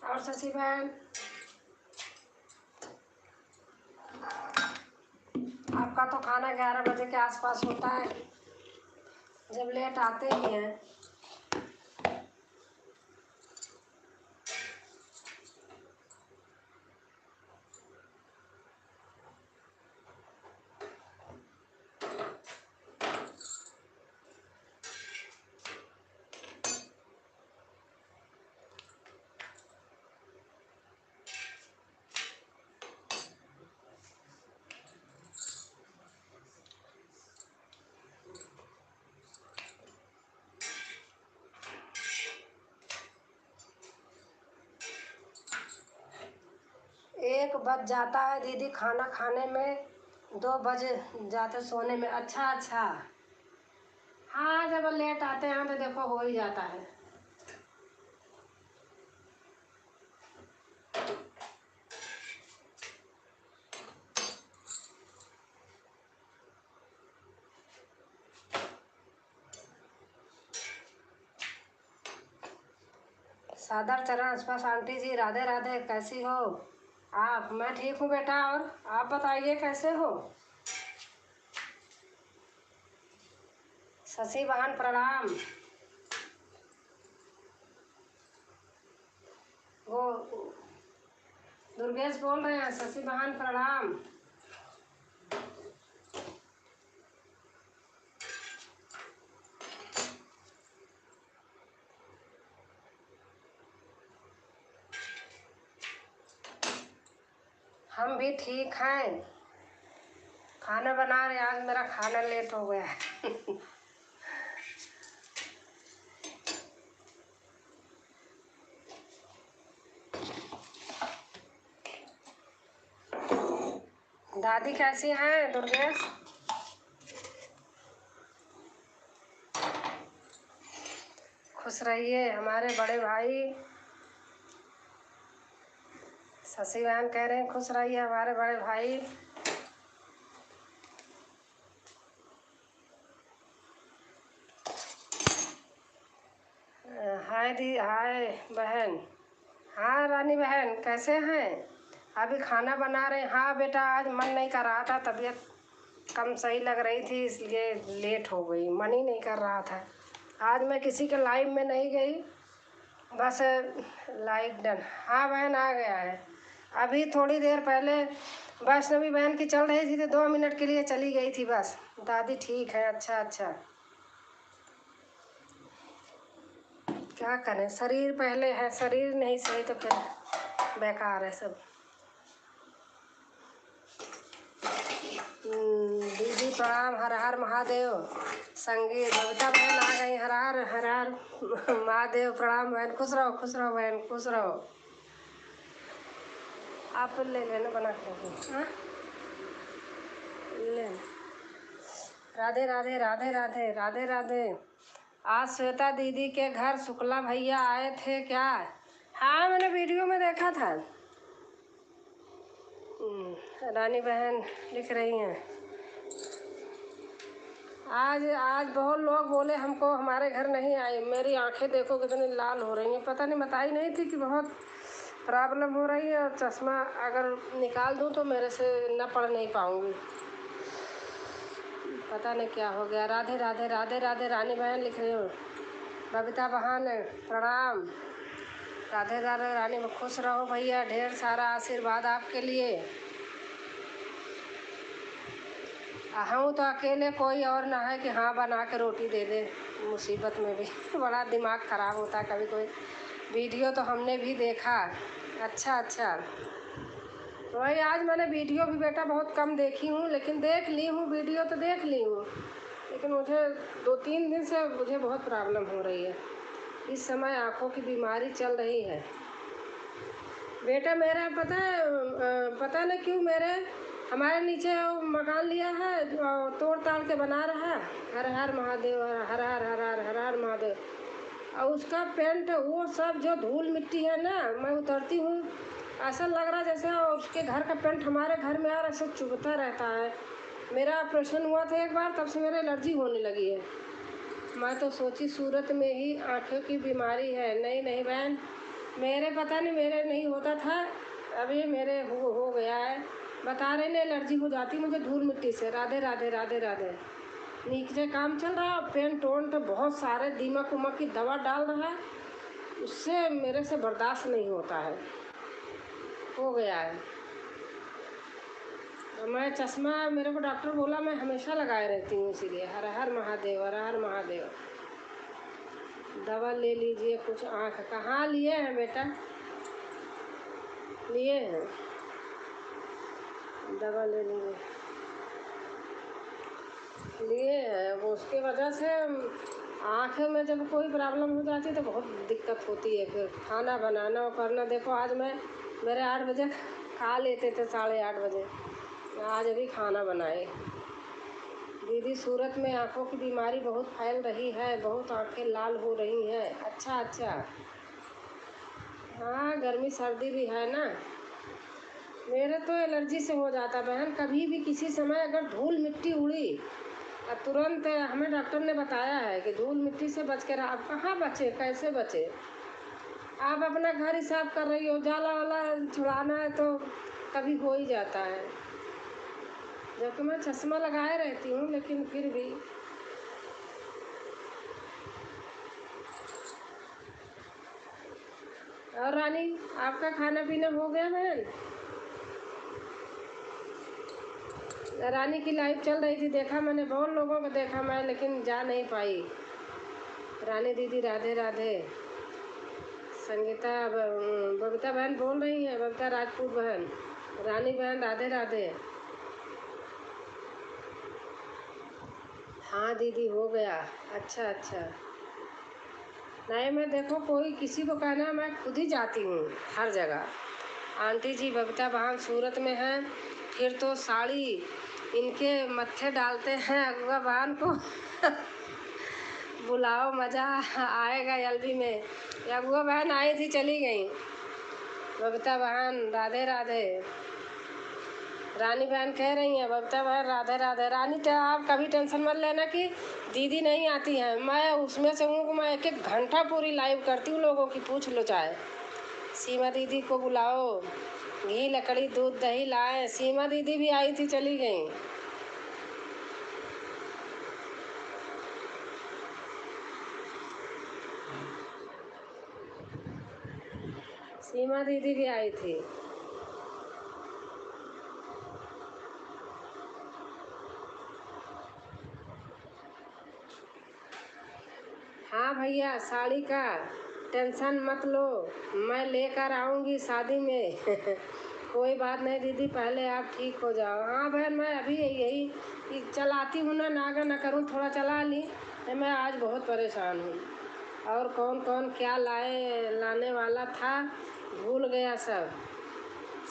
और शशि बहन, आपका तो खाना 11 बजे के आसपास होता है, जब लेट आते ही हैं। एक बज जाता है दीदी खाना खाने में, 2 बज जाते सोने में। अच्छा अच्छा, हाँ जब लेट आते हैं तो देखो हो ही जाता है। सादर चरण स्पर्श। आंटी जी राधे राधे, कैसी हो आप? मैं ठीक हूँ बेटा, और आप बताइए कैसे हो? शशि बहन प्रणाम। वो दुर्गेश बोल रहे हैं। शशि बहन प्रणाम। हम भी ठीक हैं, खाना बना रहे। आज मेरा खाना लेट हो गया है। दादी कैसी हैं दुर्गेश? खुश रहिए हमारे बड़े भाई। शशि बहन कह रहे हैं खुश रहिए हमारे बड़े भाई। हाय दी, हाय बहन। हाँ रानी बहन कैसे हैं? अभी खाना बना रहे हैं। हाँ बेटा, आज मन नहीं कर रहा था, तबीयत कम सही लग रही थी, इसलिए लेट हो गई। मन ही नहीं कर रहा था। आज मैं किसी के लाइव में नहीं गई, बस लाइव डन। हाँ बहन आ गया है। अभी थोड़ी देर पहले वैष्णवी बहन की चल रही थी तो 2 मिनट के लिए चली गई थी बस। दादी ठीक है। अच्छा अच्छा, क्या करें, शरीर पहले है, शरीर नहीं सही तो फिर बेकार है सब। दीदी प्रणाम, हर हर महादेव। संगीत बबीता बहन आ गई। हर हर हर हर महादेव। प्रणाम बहन, खुश रहो बहन, खुश रहो। आप ले लेना बना के। हाँ ले। राधे राधे राधे राधे राधे राधे। आज श्वेता दीदी के घर शुक्ला भैया आए थे क्या? हाँ मैंने वीडियो में देखा था। रानी बहन लिख रही हैं, आज आज बहुत लोग बोले हमको हमारे घर नहीं आई। मेरी आंखें देखो कितनी लाल हो रही हैं। पता नहीं, बताई नहीं थी कि बहुत प्रॉब्लम हो रही है और चश्मा अगर निकाल दूँ तो मेरे से न पढ़ नहीं पाऊँगी। पता नहीं क्या हो गया। राधे राधे राधे राधे रानी बहन लिख रही हूँ। बबीता बहन प्रणाम। राधे राधे रानी में खुश रहो भैया, ढेर सारा आशीर्वाद आपके लिए। हूँ तो अकेले, कोई और ना है कि हाँ बना के रोटी दे दे। मुसीबत में भी बड़ा दिमाग ख़राब होता है कभी। कोई वीडियो तो हमने भी देखा। अच्छा वही आज मैंने वीडियो भी बेटा बहुत कम देखी हूँ, लेकिन देख ली हूँ, वीडियो तो देख ली हूँ, लेकिन मुझे 2-3 दिन से मुझे बहुत प्रॉब्लम हो रही है। इस समय आँखों की बीमारी चल रही है बेटा। मेरा पता नहीं क्यों हमारे नीचे वो मकान लिया है, तोड़ ताड़ के बना रहा है। हर हर महादेव, हर हर हर हर हर हर महादेव। और उसका पेंट वो सब जो धूल मिट्टी है ना, मैं उतरती हूँ ऐसा लग रहा जैसे उसके घर का पेंट हमारे घर में यार ऐसे चुभता रहता है। मेरा ऑपरेशन हुआ था एक बार, तब से मेरे एलर्जी होने लगी है। मैं तो सोची सूरत में ही आँखों की बीमारी है। नहीं बहन, मेरे पता नहीं, मेरे नहीं होता था, अभी मेरे हो गया है। बता रहे ने एलर्जी हो जाती मुझे धूल मिट्टी से। राधे राधे राधे राधे। नीचे काम चल रहा, पेंट ओंट बहुत सारे दीमक उमक की दवा डाल रहा है, उससे मेरे से बर्दाश्त नहीं होता है, हो गया है। मैं चश्मा, मेरे को डॉक्टर बोला मैं हमेशा लगाए रहती हूँ, इसीलिए हर हर महादेव, हर हर महादेव। दवा ले लीजिए कुछ। आँख कहाँ लिए हैं बेटा? लिए हैं, दवा ले लीजिए। लिए हैं, वो उसकी वजह से आँख में जब कोई प्रॉब्लम हो जाती है तो बहुत दिक्कत होती है। फिर खाना बनाना और करना, देखो आज मेरे 8 बजे खा लेते थे, 8:30 बजे। आज अभी खाना बनाए। दीदी सूरत में आँखों की बीमारी बहुत फैल रही है, बहुत आँखें लाल हो रही हैं। अच्छा हाँ, गर्मी सर्दी भी है ना। मेरे तो एलर्जी से हो जाता बहन, कभी भी किसी समय अगर धूल मिट्टी उड़ी तुरंत हमें डॉक्टर ने बताया है कि धूल मिट्टी से बच कर। आप कहाँ बचे, कैसे बचे? आप अपना घर ही साफ कर रही हो, जाला वाला छुड़ाना है तो कभी हो ही जाता है। जबकि मैं चश्मा लगाए रहती हूँ, लेकिन फिर भी। और रानी, आपका खाना पीना हो गया बहन? रानी की लाइव चल रही थी, देखा मैंने, बहुत लोगों को देखा मैं, लेकिन जा नहीं पाई। रानी दीदी राधे राधे। संगीता बबीता बहन बोल रही हैं, बबीता राजपूत बहन। रानी बहन राधे राधे। हाँ दीदी हो गया। अच्छा नहीं, मैं देखो कोई किसी को कहना, मैं खुद ही जाती हूँ हर जगह। आंटी जी बबीता बहन सूरत में हैं, फिर तो साड़ी इनके मत्थे डालते हैं अगुआ बहन को बुलाओ, मज़ा आएगा एलबी में। अगुआ बहन आई थी, चली गई। बबीता बहन राधे राधे। रानी बहन कह रही हैं बबीता बहन राधे राधे। रानी तो आप कभी टेंशन मत लेना कि दीदी नहीं आती हैं, मैं उसमें से हूँ कि मैं 1-1 घंटा पूरी लाइव करती हूँ, लोगों की पूछ लो चाहे। सीमा दीदी को बुलाओ, घी लकड़ी दूध दही लाए। सीमा दीदी भी आई थी, चली गई। सीमा दीदी भी आई थी। हाँ भैया, साड़ी का टेंशन मत लो, मैं लेकर आऊँगी शादी में कोई बात नहीं दीदी, पहले आप ठीक हो जाओ। हाँ बहन, मैं अभी यही चलाती हूँ ना, नागा ना करूँ, थोड़ा चला ली। मैं आज बहुत परेशान हूँ। और कौन कौन क्या लाने वाला था, भूल गया सब।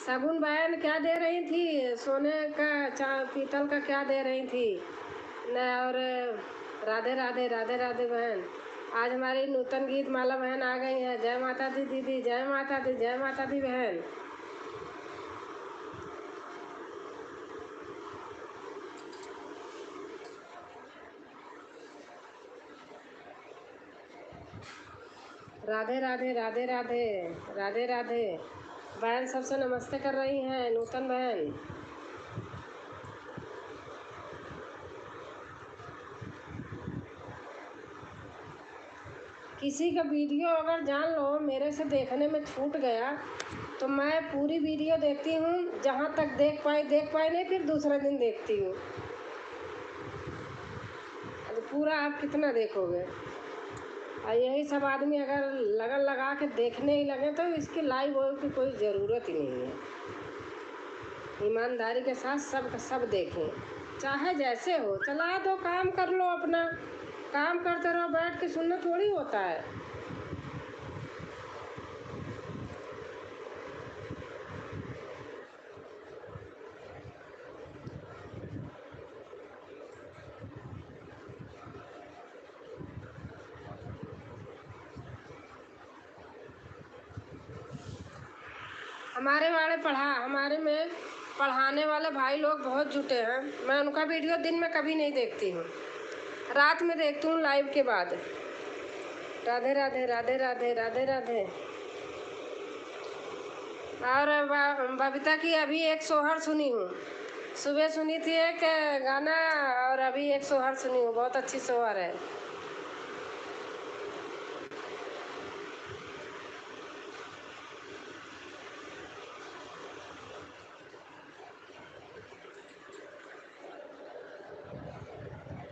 शगुन बहन क्या दे रही थी? सोने का पीतल का क्या दे रही थी न? और राधे राधे राधे राधे बहन। आज हमारी नूतन गीत माला बहन आ गई है। जय माता दी दीदी, जय माता दी, जय माता दी बहन। राधे राधे राधे राधे राधे राधे। बहन सबसे नमस्ते कर रही हैं, नूतन बहन। किसी का वीडियो अगर जान लो मेरे से देखने में छूट गया तो मैं पूरी वीडियो देखती हूँ, जहाँ तक देख पाई नहीं, फिर दूसरे दिन देखती हूँ। तो पूरा आप कितना देखोगे? और यही सब आदमी अगर लगन लगा के देखने ही लगे तो इसकी लाइव हो की कोई ज़रूरत ही नहीं है। ईमानदारी के साथ सब देखें, चाहे जैसे हो। चला दो, काम कर लो अपना, काम करते रहो, बैठ के सुनना थोड़ी होता है। हमारे में पढ़ाने वाले भाई लोग बहुत जुटे हैं। मैं उनका वीडियो दिन में कभी नहीं देखती हूँ, रात में देखती हूँ लाइव के बाद। राधे राधे राधे राधे राधे राधे। और बबीता की अभी एक सोहर सुनी हूँ। सुबह सुनी थी एक गाना, और अभी एक सोहर सुनी हूँ, बहुत अच्छी सोहर है।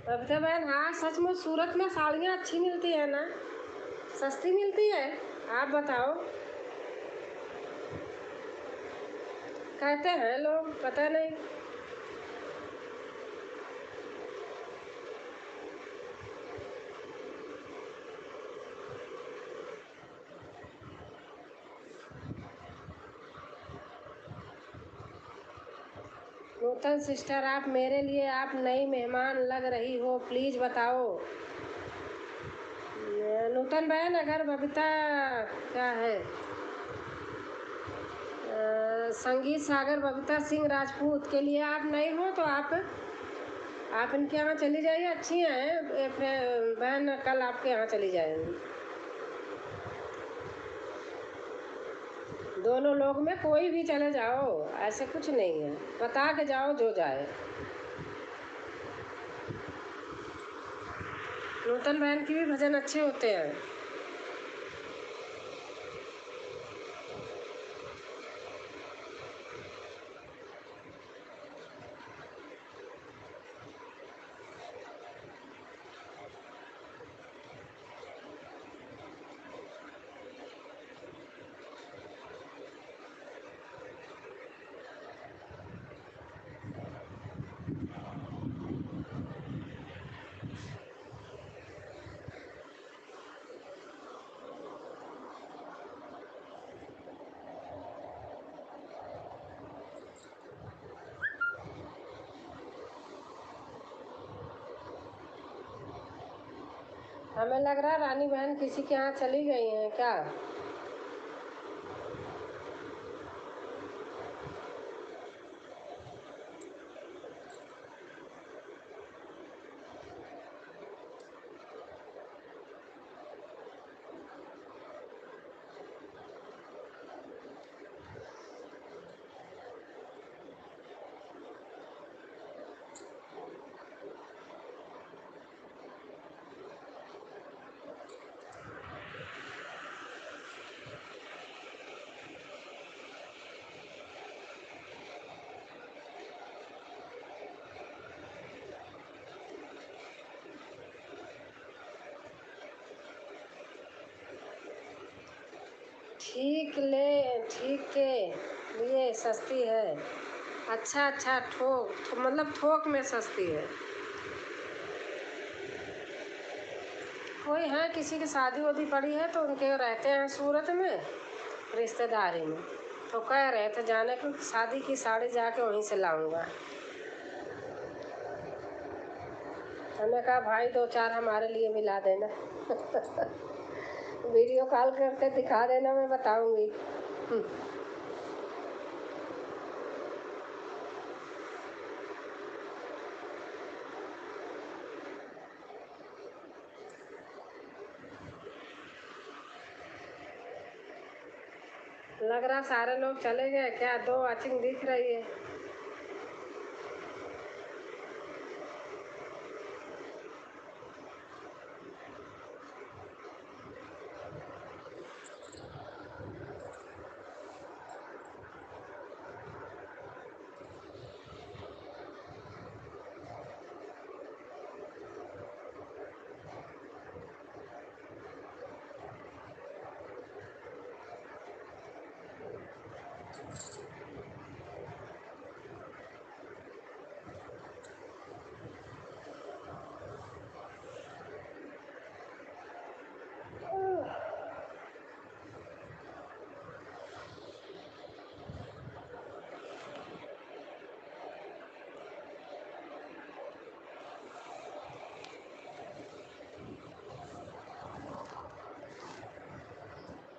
बबीता बहन, हाँ सचमुच सूरत में साड़ियाँ अच्छी मिलती है ना? सस्ती मिलती है? आप बताओ। कहते हैं लोग, पता नहीं। नूतन सिस्टर, आप मेरे लिए आप नई मेहमान लग रही हो, प्लीज़ बताओ। नूतन बहन, अगर बबीता क्या है, संगीत सागर बबीता सिंह राजपूत के लिए आप नई हो तो आप इनके यहाँ चली जाइए, अच्छी हैं बहन, कल आपके यहाँ चली जाएंगी। दोनों लोग में कोई भी चले जाओ, ऐसे कुछ नहीं है, बता के जाओ जो जाए। नूतन बहन के भी भजन अच्छे होते हैं। हमें लग रहा है रानी बहन किसी के यहाँ चली गई हैं क्या? ठीक के लिए सस्ती है। अच्छा, मतलब थोक में सस्ती है। कोई है, किसी की शादी वादी पड़ी है तो उनके रहते हैं सूरत में रिश्तेदारी में, तो कह रहे थे जाने को, शादी की साड़ी जाके वहीं से लाऊंगा। हमने कहा भाई 2-4 हमारे लिए मिला देना। वीडियो कॉल करके दिखा देना, मैं बताऊंगी। लग रहा सारे लोग चले गए क्या? 2 वॉचिंग दिख रही है।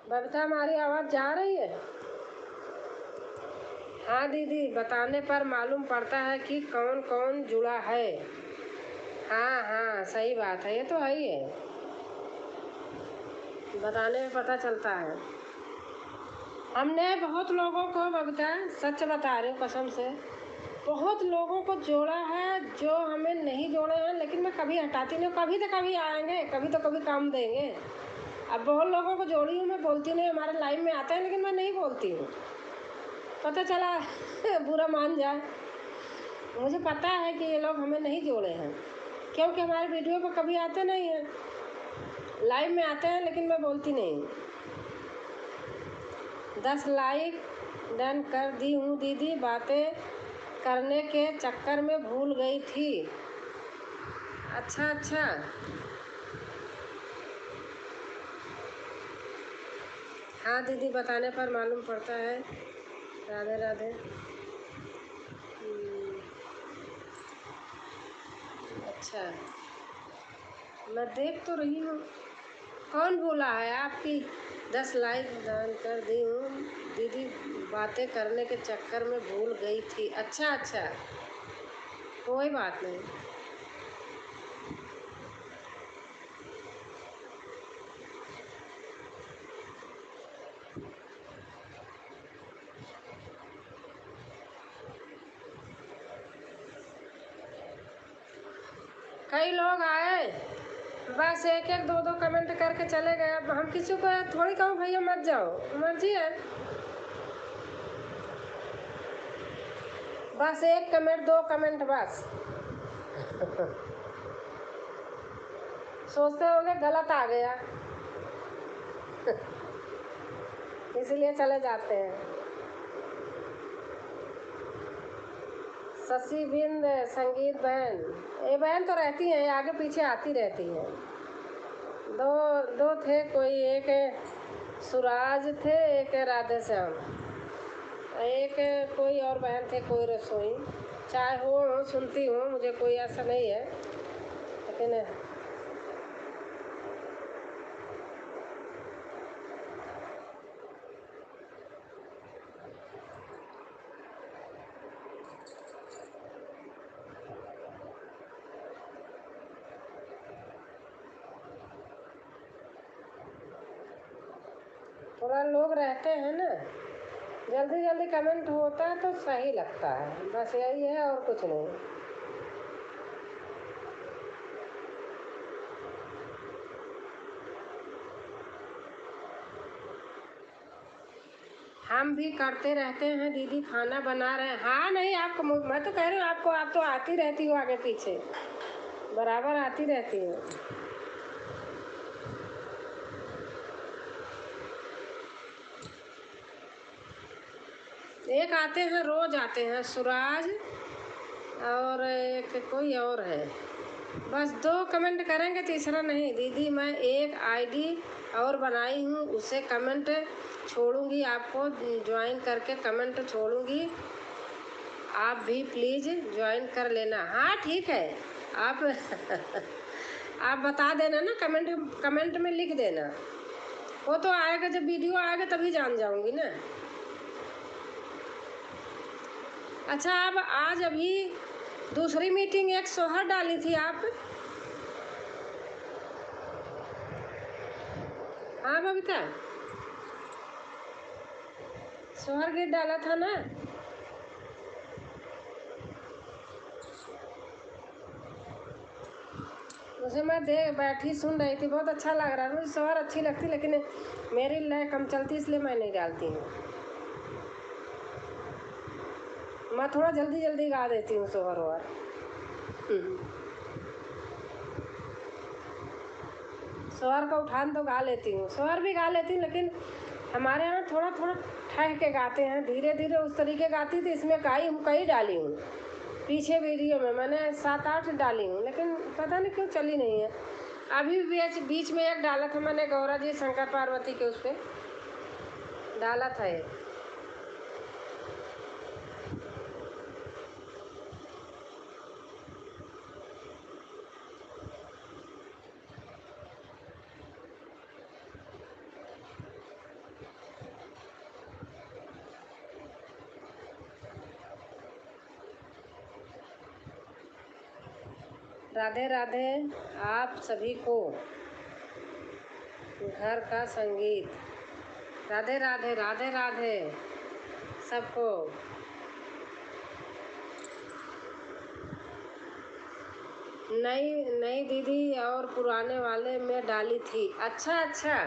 बबीता, हमारी आवाज़ जा रही है? हाँ दीदी, बताने पर मालूम पड़ता है कि कौन कौन जुड़ा है। हाँ हाँ, सही बात है, ये तो है ही है, बताने में पता चलता है। हमने बहुत लोगों को, बबीता सच बता रही हूँ कसम से, बहुत लोगों को जोड़ा है जो हमें नहीं जोड़े हैं, लेकिन मैं कभी हटाती नहीं हूँ। कभी तो कभी आएंगे, कभी तो कभी काम देंगे। अब बहुत लोगों को जोड़ी हूँ, मैं बोलती नहीं, हमारे लाइव में आते हैं लेकिन मैं नहीं बोलती हूँ, पता चला बुरा मान जाए। मुझे पता है कि ये लोग हमें नहीं जोड़े हैं, क्योंकि हमारे वीडियो पर कभी आते नहीं हैं, लाइव में आते हैं लेकिन मैं बोलती नहीं। 10 लाइक डन कर दी हूँ दीदी, बातें करने के चक्कर में भूल गई थी। अच्छा अच्छा, हाँ दीदी, बताने पर मालूम पड़ता है। राधे राधे। अच्छा, मैं देख तो रही हूँ। कौन बोला है आपकी? 10 लाइक दान कर दी हूँ दीदी, बातें करने के चक्कर में भूल गई थी। अच्छा अच्छा, कोई बात नहीं। कई लोग आए, बस एक एक दो दो कमेंट करके चले गए। अब हम किसी को थोड़ी कहूँ भैया मत जाओ, मर्जी है। बस एक कमेंट, 2 कमेंट बस। सोचते होंगे गलत आ गया इसलिए चले जाते हैं। शशि बिंद, संगीत बहन, ये बहन तो रहती हैं, आगे पीछे आती रहती हैं। दो दो थे, कोई एक सुराज थे, एक राधे श्याम, एक कोई और बहन थे, कोई रसोई। चाहे हो सुनती हूँ, मुझे कोई ऐसा नहीं है, लेकिन थोड़ा लोग रहते हैं ना, जल्दी जल्दी कमेंट होता है तो सही लगता है, बस यही है और कुछ नहीं। हम भी करते रहते हैं दीदी, खाना बना रहे हैं। हाँ नहीं, आपको मैं तो कह रही हूँ, आपको, आप तो आती रहती हो आगे पीछे, बराबर आती रहती हो। एक आते हैं, रोज आते हैं, सुराज, और एक कोई और है। बस 2 कमेंट करेंगे, तीसरा नहीं दीदी। मैं एक आईडी और बनाई हूँ, उसे कमेंट छोड़ूंगी, आपको ज्वाइन करके कमेंट छोड़ूंगी, आप भी प्लीज़ ज्वाइन कर लेना। हाँ ठीक है, आप आप बता देना ना, कमेंट कमेंट में लिख देना, वो तो आएगा, जब वीडियो आएगा तभी जान जाऊंगी ना। अच्छा, आप आज अभी दूसरी मीटिंग एक सोहर डाली थी आप? हाँ बबीता, सोहर गीत डाला था ना। उसे मैं देख बैठी सुन रही थी, बहुत अच्छा लग रहा था मुझे। सोहर अच्छी लगती, लेकिन मेरी लय कम चलती इसलिए मैं नहीं डालती हूँ। मैं थोड़ा जल्दी जल्दी गा देती हूँ सोहर वोहर। सोहर का उठान तो गा लेती हूँ, सोहर भी गा लेती हूँ, लेकिन हमारे यहाँ थोड़ा थोड़ा ठह के गाते हैं, धीरे धीरे उस तरीके गाती थी। इसमें कई डाली हूँ, पीछे वीडियो में मैंने 7-8 डाली हूँ, लेकिन पता नहीं क्यों चली नहीं है। अभी बीच में एक डाला था मैंने, गौरा जी शंकर पार्वती के उस पर डाला था ये। राधे राधे आप सभी को, घर का संगीत। राधे राधे राधे राधे सबको। नई नई दीदी और पुराने वाले में डाली थी। अच्छा अच्छा।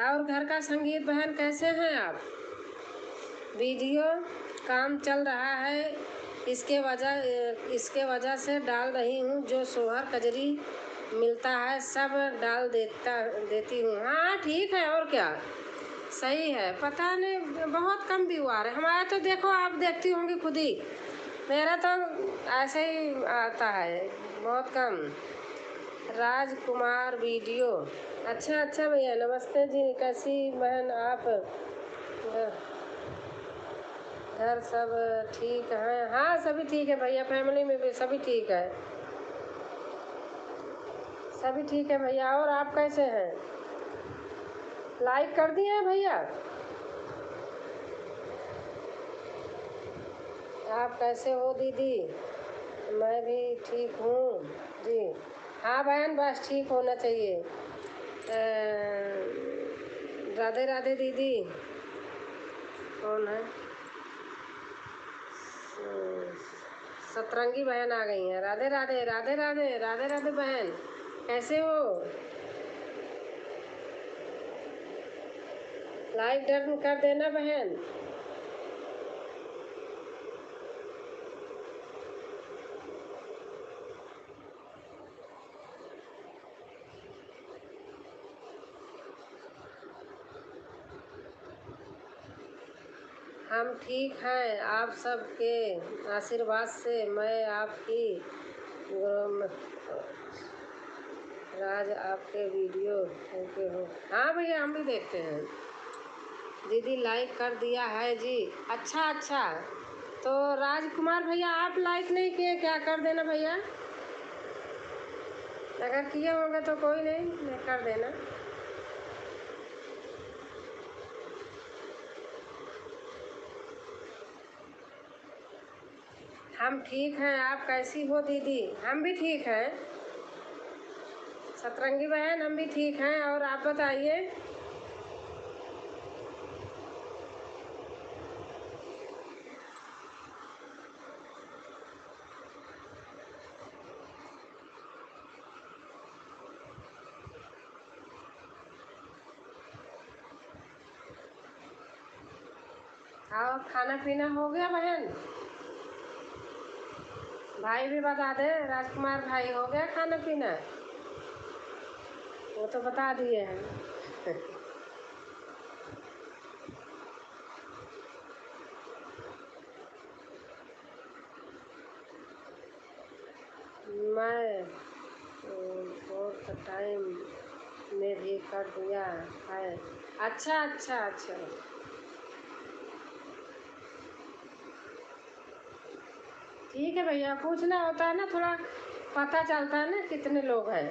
और घर का संगीत बहन कैसे हैं आप? वीडियो काम चल रहा है, इसके वजह से डाल रही हूँ। जो सोहर कजरी मिलता है सब डाल देती हूँ। हाँ ठीक है, और क्या, सही है। पता नहीं बहुत कम व्यू आ रहे हमारा तो। देखो आप देखती होंगी खुद ही, मेरा तो ऐसे ही आता है, बहुत कम। राजकुमार वीडियो। अच्छा अच्छा भैया, नमस्ते जी। कैसी बहन आप? घर सब ठीक है? हाँ सभी ठीक है भैया, फैमिली में भी सभी ठीक है, सभी ठीक है भैया। और आप कैसे हैं? लाइक कर दिए हैं भैया? आप कैसे हो दीदी? मैं भी ठीक हूँ जी। हाँ बहन, बस ठीक होना चाहिए। राधे राधे दीदी। कौन है? सतरंगी बहन आ गई हैं। राधे राधे राधे राधे राधे राधे बहन, कैसे हो? लाइक डन कर देना बहन। हम ठीक हैं, आप सबके आशीर्वाद से। मैं आपकी राज आपके वीडियो देखते हो? हाँ भैया हम भी देखते हैं। दीदी लाइक कर दिया है जी। अच्छा अच्छा, तो राजकुमार भैया आप लाइक नहीं किए क्या? कर देना भैया, अगर किए होंगे तो कोई नहीं, कर देना। हम ठीक हैं, आप कैसी हो दीदी? हम भी ठीक हैं सतरंगी बहन, हम भी ठीक हैं। और आप बताइए। और खाना पीना हो गया बहन? भाई भी बता दे, राजकुमार भाई हो गया खाना पीना? वो तो बता दिए हैं। मैं फोर्थ टाइम में भी कर दिया है। अच्छा अच्छा अच्छा। ठीक है भैया, पूछना होता है ना, थोड़ा पता चलता है ना कितने लोग हैं।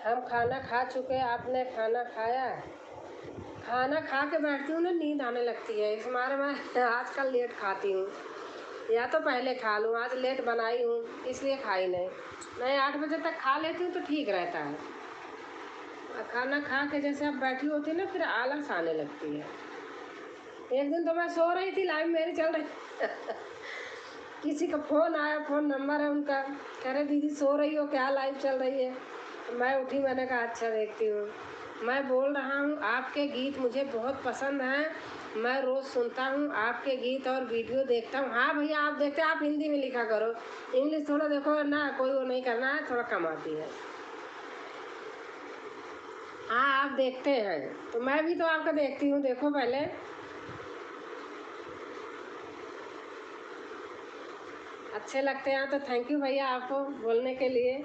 हम खाना खा चुके, आपने खाना खाया? खाना खा के बैठती हूँ ना, नींद आने लगती है, इस मारे मैं आजकल लेट खाती हूँ। या तो पहले खा लूँ, आज लेट बनाई हूँ इसलिए खाई नहीं। नहीं 8 बजे तक खा लेती हूँ तो ठीक रहता है। खाना खा के जैसे अब बैठी होती है ना, फिर आलस आने लगती है। एक दिन तो मैं सो रही थी, लाइव मेरी चल रही किसी का फ़ोन आया, फ़ोन नंबर है उनका, कह रहे दीदी सो रही हो क्या, लाइव चल रही है? मैं उठी, मैंने कहा अच्छा देखती हूँ। मैं बोल रहा हूँ आपके गीत मुझे बहुत पसंद हैं, मैं रोज़ सुनता हूँ आपके गीत और वीडियो देखता हूँ। हाँ भैया आप देखते, आप हिंदी में लिखा करो, इंग्लिश थोड़ा देखो ना, कोई वो नहीं करना है, थोड़ा कम आती है। हाँ आप देखते हैं तो मैं भी तो आपका देखती हूँ, देखो पहले। अच्छे लगते हैं तो थैंक यू भैया आपको बोलने के लिए।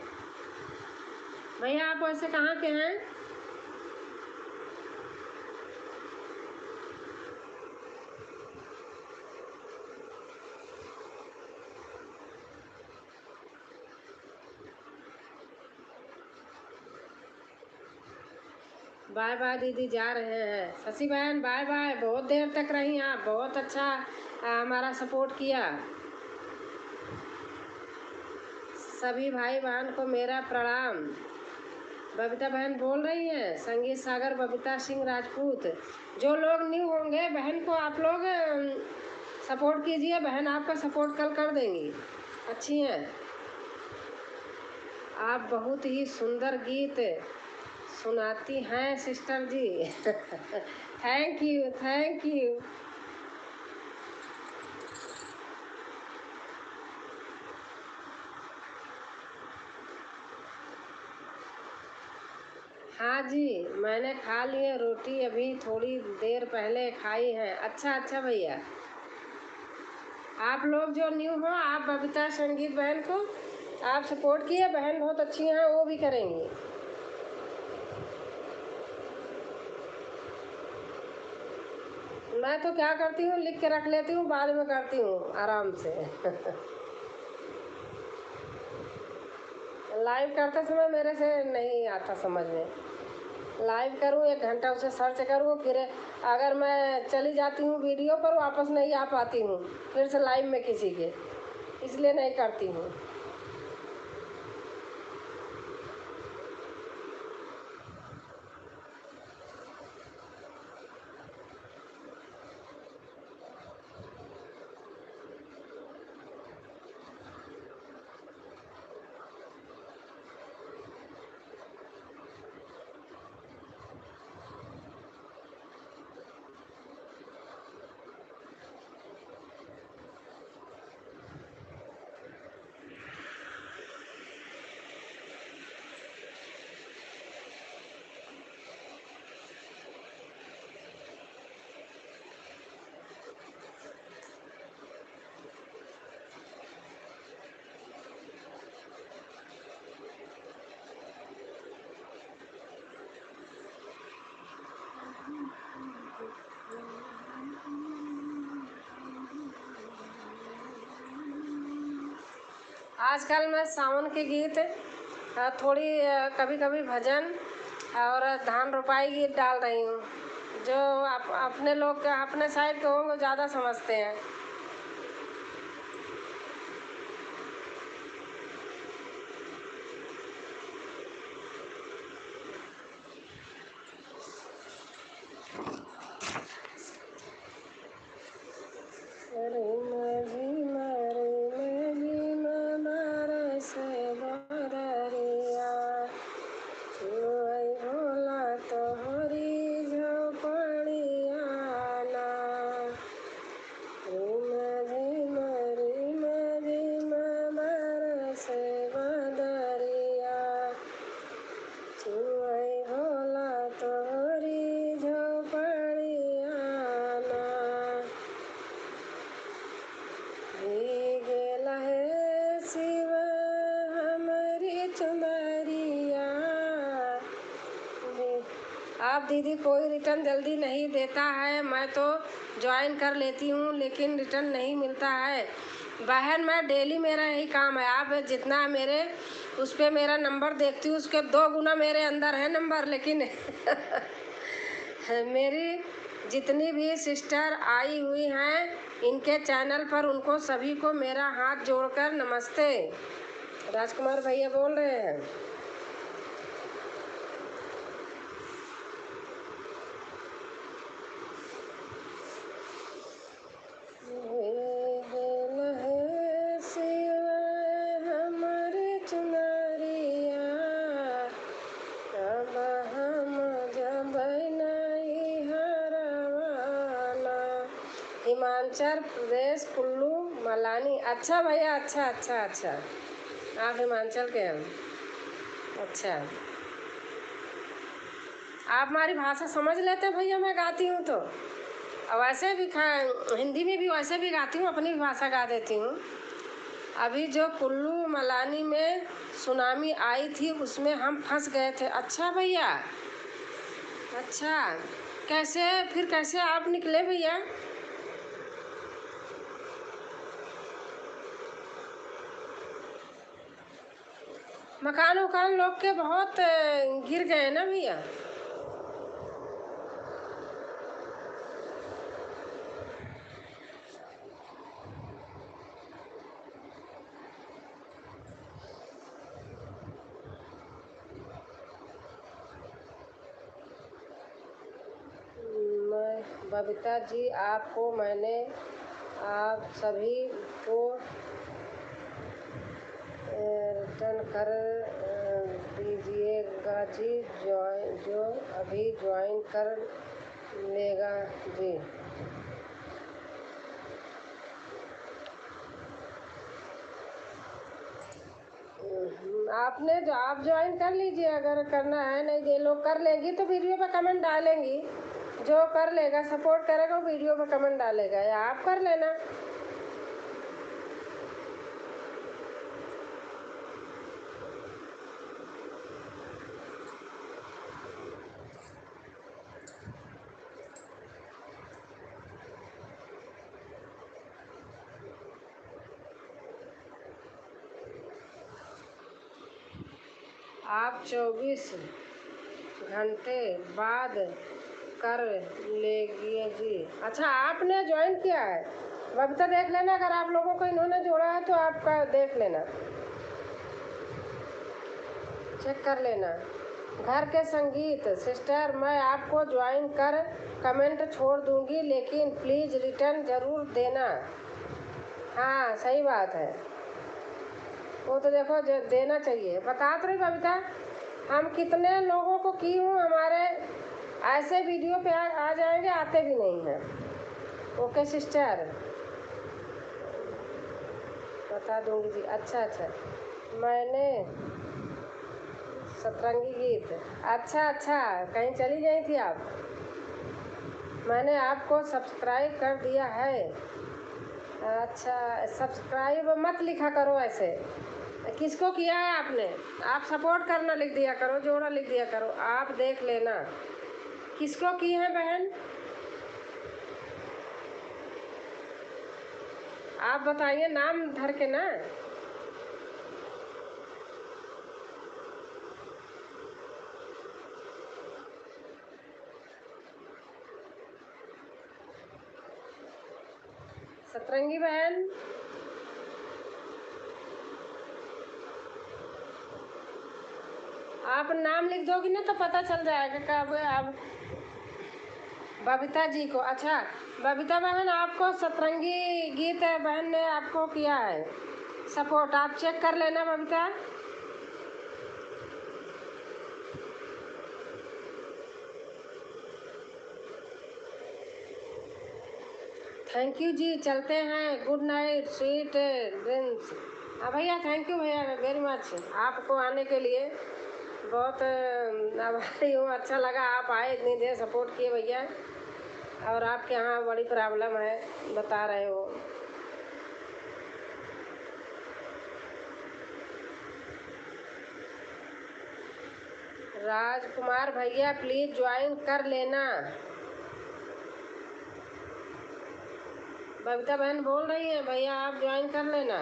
भैया आप वैसे कहाँ के हैं? बाय बाय दीदी, जा रहे हैं। शशि बहन बाय बाय, बहुत देर तक रही आप, बहुत अच्छा हमारा सपोर्ट किया। सभी भाई बहन को मेरा प्रणाम। बबीता बहन बोल रही हैं, संगीत सागर बबीता सिंह राजपूत। जो लोग न्यू होंगे बहन को आप लोग सपोर्ट कीजिए, बहन आपका सपोर्ट कल कर देंगी। अच्छी हैं आप, बहुत ही सुंदर गीत सुनाती हैं sister ji thank you thank you. हाँ जी, मैंने खा लिए रोटी, अभी थोड़ी देर पहले खाई है। अच्छा अच्छा भैया, आप लोग जो न्यू हो, आप बबीता संगीत बहन को आप सपोर्ट किए, बहन बहुत अच्छी हैं, वो भी करेंगी। मैं तो क्या करती हूँ, लिख के रख लेती हूँ, बाद में करती हूँ आराम से लाइव करते समय मेरे से नहीं आता समझ में। लाइव करूँ 1 घंटा उसे सर्च करूँ, फिर अगर मैं चली जाती हूँ वीडियो पर, वापस नहीं आ पाती हूँ फिर से लाइव में किसी के, इसलिए नहीं करती हूँ। आजकल मैं सावन के गीत, थोड़ी कभी कभी भजन और धान रोपाई गीत डाल रही हूँ। जो अपने लोग अपने साइड के होंगे ज़्यादा समझते हैं। आप दीदी कोई रिटर्न जल्दी नहीं देता है, मैं तो ज्वाइन कर लेती हूँ लेकिन रिटर्न नहीं मिलता है। बहन मैं डेली मेरा यही काम है, आप जितना मेरे उस पर मेरा नंबर देखती हूँ उसके 2 गुना मेरे अंदर है नंबर, लेकिन मेरी जितनी भी सिस्टर आई हुई हैं इनके चैनल पर उनको सभी को मेरा हाथ जोड़कर नमस्ते। राजकुमार भैया बोल रहे हैं। हमारे चुनरिया अब हम जब नहीं हरवाना। हिमाचल प्रदेश कुल्लू मलानी। अच्छा भैया, अच्छा अच्छा अच्छा, आप हिमाचल के हैं। अच्छा, आप हमारी भाषा समझ लेते हैं भैया, मैं गाती हूँ तो। और वैसे भी हिंदी में भी वैसे भी गाती हूँ, अपनी भी भाषा गा देती हूँ। अभी जो कुल्लू मलानी में सुनामी आई थी उसमें हम फंस गए थे। अच्छा भैया, अच्छा, कैसे फिर कैसे आप निकले भैया? मकान वकान लोग के बहुत गिर गए ना भैया। मैं बबीता जी, आपको मैंने आप सभी को रिटर्न कर दीजिएगा जी, जो अभी ज्वाइन कर लेगा जी। आपने जो आप ज्वाइन कर लीजिए, अगर करना है। नहीं, ये लोग कर लेंगी तो वीडियो पे कमेंट डालेंगी। जो कर लेगा, सपोर्ट करेगा, वो वीडियो पे कमेंट डालेगा, या आप कर लेना। आप 24 घंटे बाद कर लेगी जी। अच्छा, आपने ज्वाइन किया है? बबीता देख लेना, अगर आप लोगों को इन्होंने जोड़ा है तो आपका देख लेना, चेक कर लेना। घर के संगीत सिस्टर, मैं आपको ज्वाइन कर कमेंट छोड़ दूंगी लेकिन प्लीज़ रिटर्न ज़रूर देना। हाँ सही बात है, वो तो देखो देना चाहिए। बता तो रही बबीता, हम कितने लोगों को की हूँ, हमारे ऐसे वीडियो पे आ जाएंगे, आते भी नहीं हैं। ओके सिस्टर, बता दूंगी जी। अच्छा अच्छा, मैंने सतरंगी गीत। अच्छा अच्छा, कहीं चली गई थी आप? मैंने आपको सब्सक्राइब कर दिया है। अच्छा, सब्सक्राइब मत लिखा करो ऐसे। किसको किया है आपने? आप सपोर्ट करना लिख दिया करो, जोड़ा लिख दिया करो, आप देख लेना किसको की है बहन। आप बताइए नाम धर के ना। सतरंगी बहन, आप नाम लिख दोगी ना तो पता चल जाएगा कब आप। बबीता जी को, अच्छा बबीता बहन, आपको सतरंगी गीत बहन ने आपको किया है सपोर्ट, आप चेक कर लेना बबीता। थैंक यू जी, चलते हैं, गुड नाइट, स्वीट ड्रीम्स। हाँ भैया, थैंक यू भैया वेरी मच, आपको आने के लिए बहुत आभारी हूँ। अच्छा लगा आप आए, इतनी देर सपोर्ट किए भैया। और आपके यहाँ बड़ी प्रॉब्लम है बता रहे हो। राजकुमार भैया प्लीज ज्वाइन कर लेना। बबीता बहन बोल रही है भैया आप ज्वाइन कर लेना।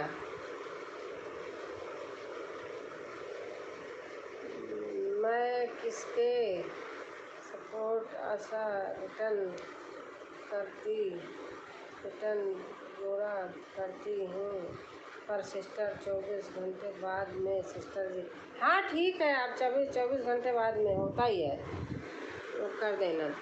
मैं किसके सपोर्ट आशा रिटर्न जोड़ा करती हूँ पर सिस्टर 24 घंटे बाद में सिस्टर जी। हाँ ठीक है आप 24 घंटे बाद में होता ही है वो कर देना।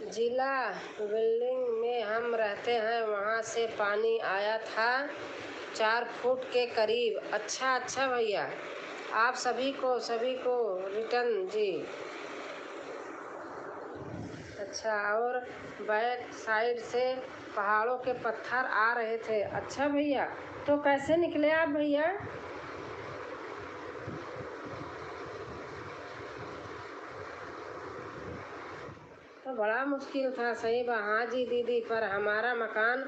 जिला बिल्डिंग में हम रहते हैं वहाँ से पानी आया था 4 फुट के करीब। अच्छा भैया आप सभी को रिटर्न जी। अच्छा और बैक साइड से पहाड़ों के पत्थर आ रहे थे। अच्छा भैया तो कैसे निकले आप भैया? तो बड़ा मुश्किल था सही बा। हाँ जी दीदी पर हमारा मकान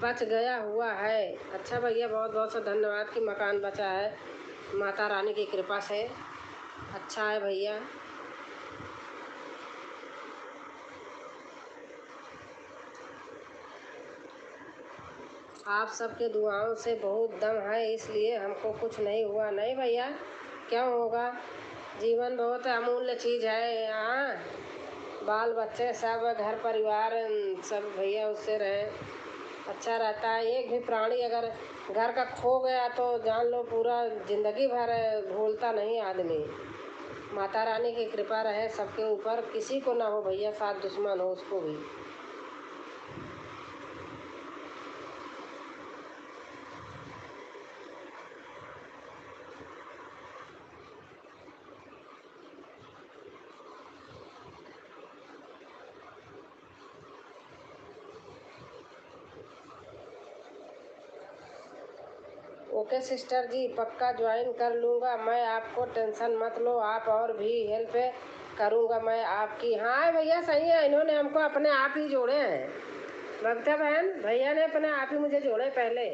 बच गया हुआ है। अच्छा भैया बहुत बहुत सा धन्यवाद कि मकान बचा है माता रानी की कृपा से। अच्छा है भैया। आप सबके दुआओं से बहुत दम है इसलिए हमको कुछ नहीं हुआ। नहीं भैया क्यों होगा, जीवन बहुत अमूल्य चीज़ है। यहाँ बाल बच्चे सब घर परिवार सब भैया उससे रहे अच्छा रहता है। एक भी प्राणी अगर घर का खो गया तो जान लो पूरा ज़िंदगी भर भूलता नहीं आदमी। माता रानी की कृपा रहे सबके ऊपर, किसी को ना हो भैया साथ दुश्मन हो उसको भी। ओके सिस्टर जी पक्का ज्वाइन कर लूँगा मैं, आपको टेंशन मत लो। आप और भी हेल्प करूँगा मैं आपकी। हाँ भैया सही है, इन्होंने हमको अपने आप ही जोड़े हैं। बबीता बहन भैया ने अपने आप ही मुझे जोड़े पहले।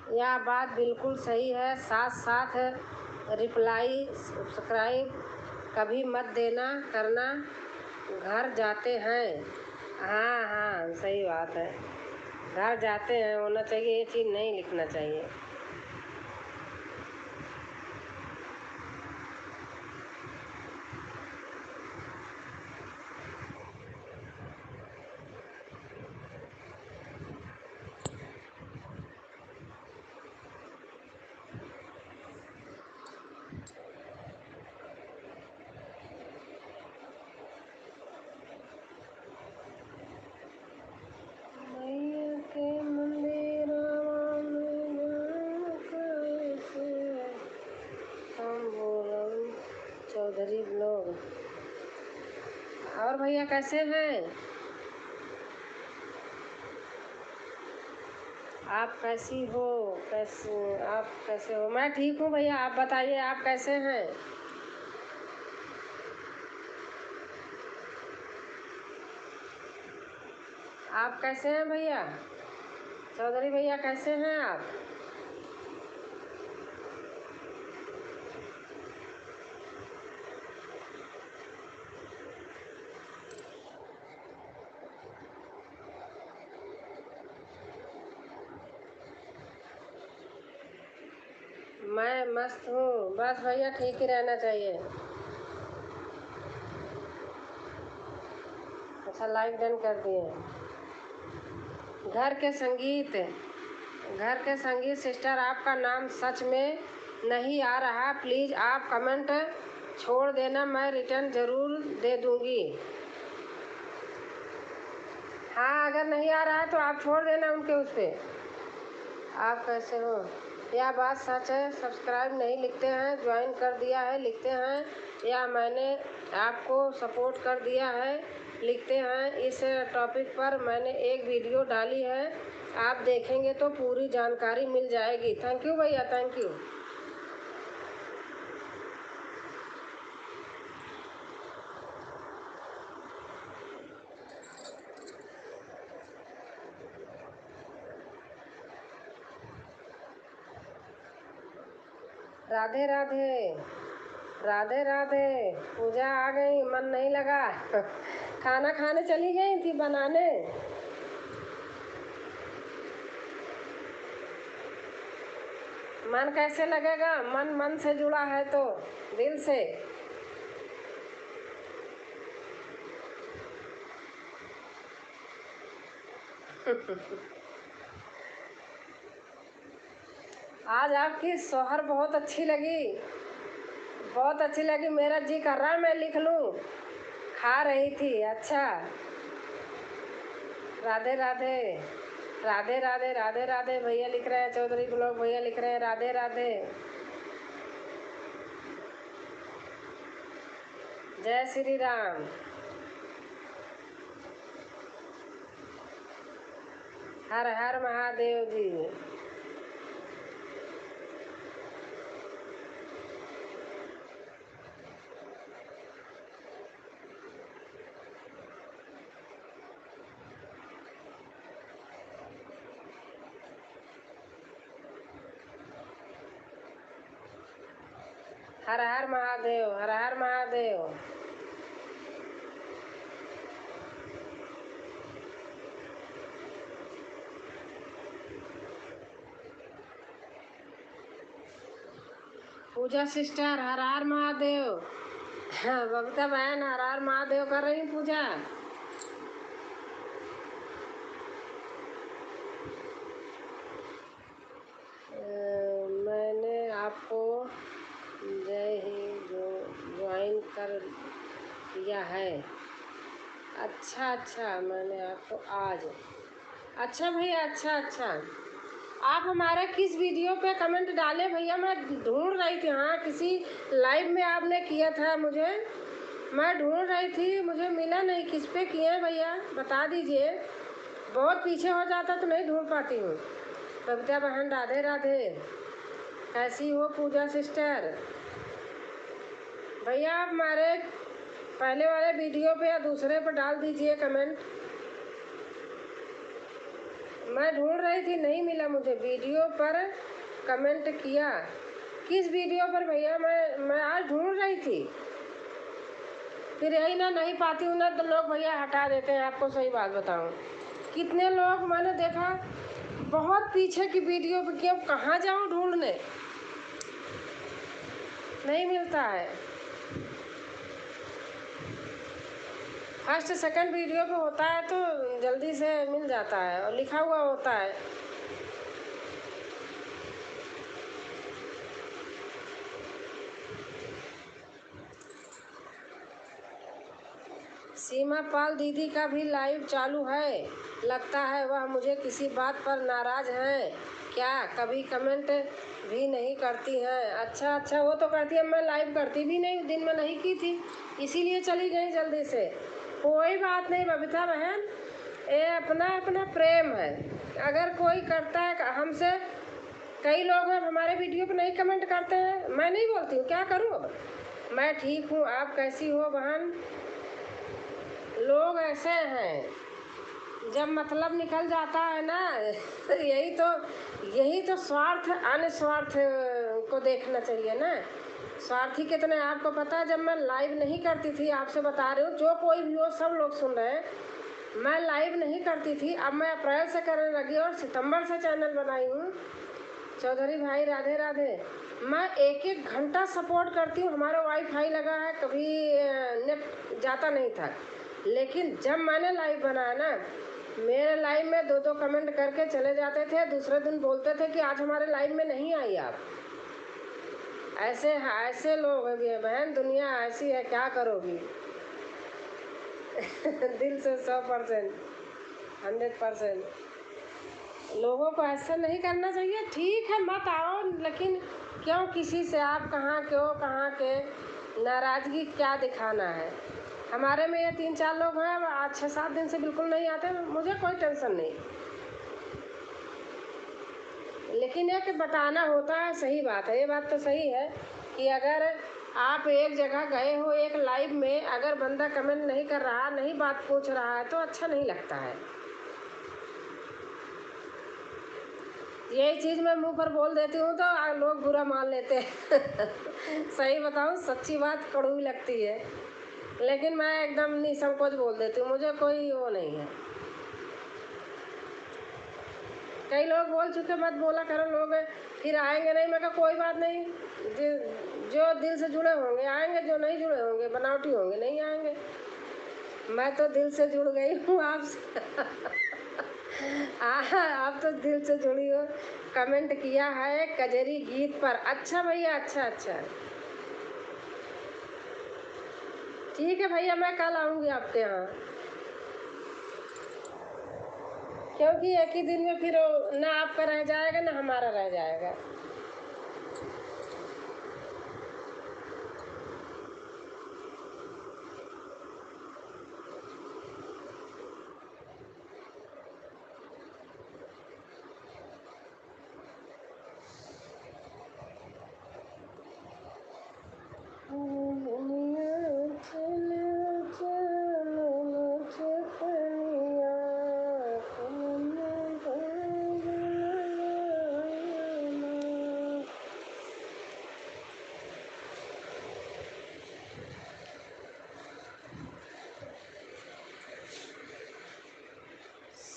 यह बात बिल्कुल सही है। साथ साथ रिप्लाई सब्सक्राइब कभी मत देना करना, घर जाते हैं। हाँ हाँ सही बात है, घर जाते हैं होना चाहिए, ये चीज़ नहीं लिखना चाहिए। मैया के मंदिरवा में कैसे हम बोलम चौधरी लोग। और भैया कैसे हैं? आप कैसी हो? कैसे आप कैसे हो? मैं ठीक हूँ भैया, आप बताइए आप कैसे हैं? आप कैसे हैं भैया? चौधरी भैया कैसे हैं आप? मैं मस्त हूँ। बस भैया ठीक ही रहना चाहिए। अच्छा, लाइक डन कर दिए। घर के संगीत घर के संगीत सिस्टर, आपका नाम सच में नहीं आ रहा, प्लीज़ आप कमेंट छोड़ देना, मैं रिटर्न ज़रूर दे दूँगी। हाँ, अगर नहीं आ रहा है तो आप छोड़ देना उनके उस पर। आप कैसे हो? यह बात सच है, सब्सक्राइब नहीं लिखते हैं, ज्वाइन कर दिया है लिखते हैं, या मैंने आपको सपोर्ट कर दिया है लिखते हैं। इस टॉपिक पर मैंने एक वीडियो डाली है, आप देखेंगे तो पूरी जानकारी मिल जाएगी। थैंक यू भैया, थैंक यू। राधे राधे। राधे राधे। पूजा आ गई, मन नहीं लगा खाना खाने चली गई थी बनाने। मन कैसे लगेगा? मन मन से जुड़ा है तो, दिल से। आज आपकी सोहर बहुत अच्छी लगी, बहुत अच्छी लगी। मेरा जी कर रहा है मैं लिख लूं। खा रही थी। अच्छा। राधे राधे। राधे राधे। राधे राधे भैया लिख रहे हैं, चौधरी ब्लॉग भैया लिख रहे हैं राधे राधे। जय श्री राम। हर हर महादेव जी। हर हर महादेव, हर हर महादेव। पूजा सिस्टर, हर हर महादेव। हाँ, बबीता बहन, हर हर महादेव कर रही हूँ पूजा। मैंने आपको जय ही जो ज्वाइन कर दिया है। अच्छा अच्छा, मैंने आपको आज। अच्छा भैया, अच्छा अच्छा। आप हमारे किस वीडियो पे कमेंट डाले भैया? मैं ढूंढ रही थी। हाँ, किसी लाइव में आपने किया था मुझे, मैं ढूंढ रही थी, मुझे मिला नहीं। किस पे किए हैं भैया, बता दीजिए। बहुत पीछे हो जाता तो नहीं ढूंढ पाती हूँ। बबीता बहन राधे राधे। कैसी हो पूजा सिस्टर? भैया आप हमारे पहले वाले वीडियो पे या दूसरे पर डाल दीजिए कमेंट। मैं ढूंढ रही थी, नहीं मिला मुझे। वीडियो पर कमेंट किया, किस वीडियो पर भैया? मैं आज ढूंढ रही थी, फिर यही ना नहीं पाती हूँ ना तो लोग भैया हटा देते हैं। आपको सही बात बताऊँ, कितने लोग मैंने देखा बहुत पीछे की वीडियो पे कि अब कहाँ जाऊँ ढूंढने, नहीं मिलता है। फर्स्ट सेकंड वीडियो पे होता है तो जल्दी से मिल जाता है और लिखा हुआ होता है। सीमा पाल दीदी का भी लाइव चालू है, लगता है वह मुझे किसी बात पर नाराज हैं क्या? कभी कमेंट भी नहीं करती हैं। अच्छा अच्छा, वो तो करती है, मैं लाइव करती भी नहीं, दिन में नहीं की थी, इसीलिए चली गई जल्दी से। कोई बात नहीं बबीता बहन, ये अपना अपना प्रेम है। अगर कोई करता है हमसे, कई लोग हैं हमारे वीडियो पे नहीं कमेंट करते हैं, मैं नहीं बोलती हूँ, क्या करूँ अब। मैं ठीक हूँ, आप कैसी हो बहन। लोग ऐसे हैं, जब मतलब निकल जाता है ना यही तो स्वार्थ, अनिस्वार्थ को देखना चाहिए ना। स्वार्थी कितने आपको पता है। जब मैं लाइव नहीं करती थी, आपसे बता रही हूँ, जो कोई भी हो सब लोग सुन रहे हैं, मैं लाइव नहीं करती थी। अब मैं अप्रैल से करने लगी और सितंबर से चैनल बनाई हूँ। चौधरी भाई राधे राधे। मैं 1-1 घंटा सपोर्ट करती हूँ। हमारा वाईफाई लगा है, कभी नेट जाता नहीं था, लेकिन जब मैंने लाइव बनाया ना, मेरे लाइव में 2-2 कमेंट करके चले जाते थे, दूसरे दिन बोलते थे कि आज हमारे लाइव में नहीं आई आप। ऐसे लोग हैं बहन, दुनिया ऐसी है, क्या करोगी। दिल से 100%, 100%। लोगों को ऐसा नहीं करना चाहिए। ठीक है, मत आओ, लेकिन क्यों किसी से आप कहाँ के नाराज़गी क्या दिखाना है। हमारे में ये 3-4 लोग हैं, आज 6-7 दिन से बिल्कुल नहीं आते, मुझे कोई टेंशन नहीं, लेकिन ये कि बताना होता है। सही बात है, ये बात तो सही है कि अगर आप एक जगह गए हो, एक लाइव में अगर बंदा कमेंट नहीं कर रहा, नहीं बात पूछ रहा है, तो अच्छा नहीं लगता है। यही चीज़ मैं मुंह पर बोल देती हूँ तो लोग बुरा मान लेते हैं। सही बताऊँ, सच्ची बात कड़वी लगती है, लेकिन मैं एकदम निसंकोच बोल देती हूँ, मुझे कोई वो नहीं है। कई लोग बोल चुके मत बोला करो, लोग फिर आएंगे नहीं। मैं कहा कोई बात नहीं, जो दिल से जुड़े होंगे आएंगे, जो नहीं जुड़े होंगे बनावटी होंगे नहीं आएंगे। मैं तो दिल से जुड़ गई हूँ आपसे। आप तो दिल से जुड़ी हो। कमेंट किया है कजरी गीत पर। अच्छा भैया, अच्छा। ठीक है भैया, मैं कल आऊँगी आपके यहाँ, क्योंकि एक ही दिन में फिर ना आपका रह जाएगा ना हमारा रह जाएगा।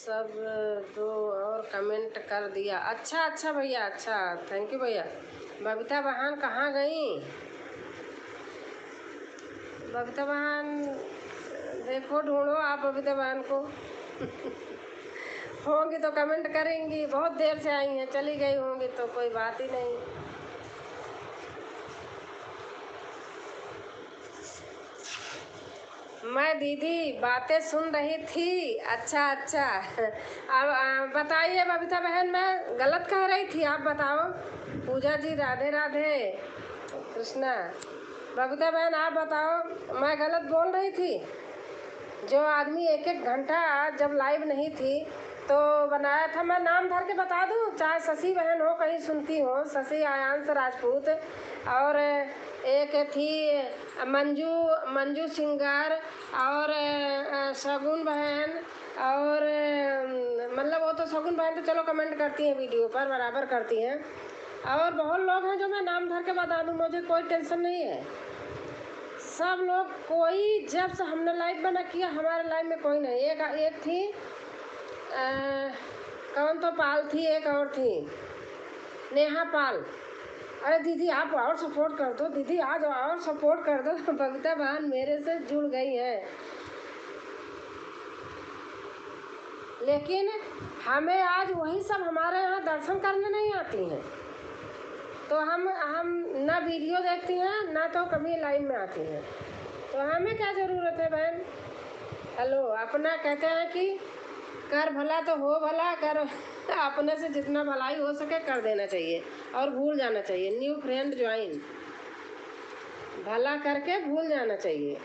सब दो और कमेंट कर दिया। अच्छा भैया, अच्छा, थैंक यू भैया। बबीता बहन कहाँ गई। बबीता बहन देखो, ढूंढो आप बबीता बहन को। होंगी तो कमेंट करेंगी। बहुत देर से आई हैं, चली गई होंगी तो कोई बात ही नहीं। मैं दीदी बातें सुन रही थी। अच्छा। अब बताइए बबीता बहन, मैं गलत कह रही थी, आप बताओ। पूजा जी राधे राधे कृष्णा। बबीता बहन आप बताओ, मैं गलत बोल रही थी। जो आदमी 1-1 घंटा जब लाइव नहीं थी तो बनाया था, मैं नाम धर के बता दूं, चाहे शशि बहन हो, कहीं सुनती हो, शशि आयांश राजपूत, और एक थी मंजू सिंगर, और शगुन बहन, और मतलब वो तो शगुन बहन तो चलो कमेंट करती हैं, वीडियो पर बराबर करती हैं, और बहुत लोग हैं जो मैं नाम धर के बता दूं, मुझे कोई टेंशन नहीं है। सब लोग, कोई जब से हमने लाइव बना किया, हमारे लाइव में कोई नहीं। एक थी कौन तो पाल थी, एक और थी नेहा पाल। अरे दीदी आप और सपोर्ट कर दो, दीदी आज और सपोर्ट कर दो। बबीता बहन मेरे से जुड़ गई है, लेकिन हमें आज वही सब हमारे यहाँ दर्शन करने नहीं आती हैं, तो हम ना वीडियो देखती हैं ना तो कभी लाइव में आती हैं, तो हमें क्या ज़रूरत है बहन। हेलो, अपना कहते हैं कि कर भला तो हो भला, कर अपने से जितना भलाई हो सके कर देना चाहिए और भूल जाना चाहिए। न्यू फ्रेंड ज्वाइन, भला करके भूल जाना चाहिए।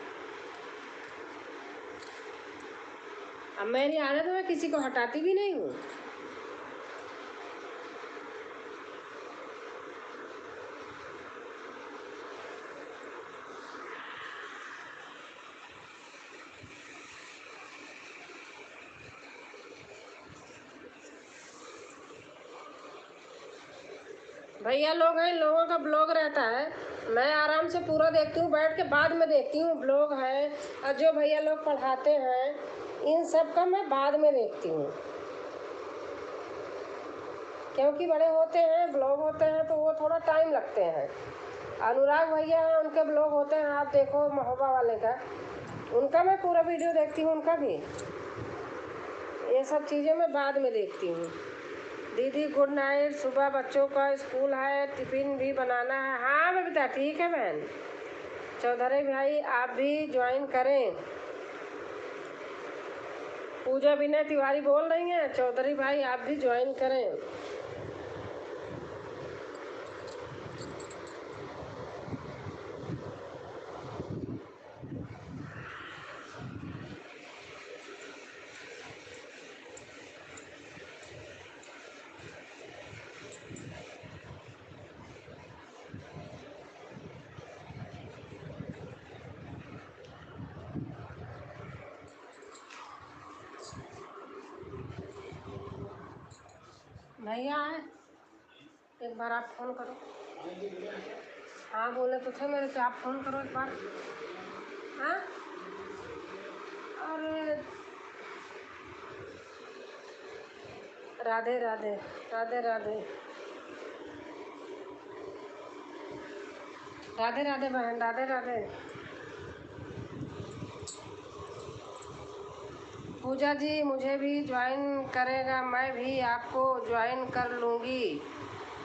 अब मेरी आदत है, मैं किसी को हटाती भी नहीं हूँ। भैया लोग हैं, इन लोगों का ब्लॉग रहता है, मैं आराम से पूरा देखती हूँ, बैठ के बाद में देखती हूँ। ब्लॉग है और जो भैया लोग पढ़ाते हैं इन सब का मैं बाद में देखती हूँ, क्योंकि बड़े होते हैं ब्लॉग होते हैं तो वो थोड़ा टाइम लगते हैं। अनुराग भैया हैं, उनके ब्लॉग होते हैं, आप देखो महोबा वाले का, उनका मैं पूरा वीडियो देखती हूँ, उनका भी। ये सब चीज़ें मैं बाद में देखती हूँ। दीदी गुड नाइट, सुबह बच्चों का स्कूल है, टिफ़िन भी बनाना है। हाँ बेटा ठीक है बहन। चौधरी भाई आप भी ज्वाइन करें। पूजा विनय तिवारी बोल रही हैं, चौधरी भाई आप भी ज्वाइन करें। भैया है, एक बार आप फ़ोन करो। हाँ बोले तो थे मेरे से, आप फ़ोन करो एक बार। हाँ अरे राधे राधे राधे राधे राधे राधे बहन, राधे राधे। पूजा जी मुझे भी ज्वाइन करेगा, मैं भी आपको ज्वाइन कर लूँगी।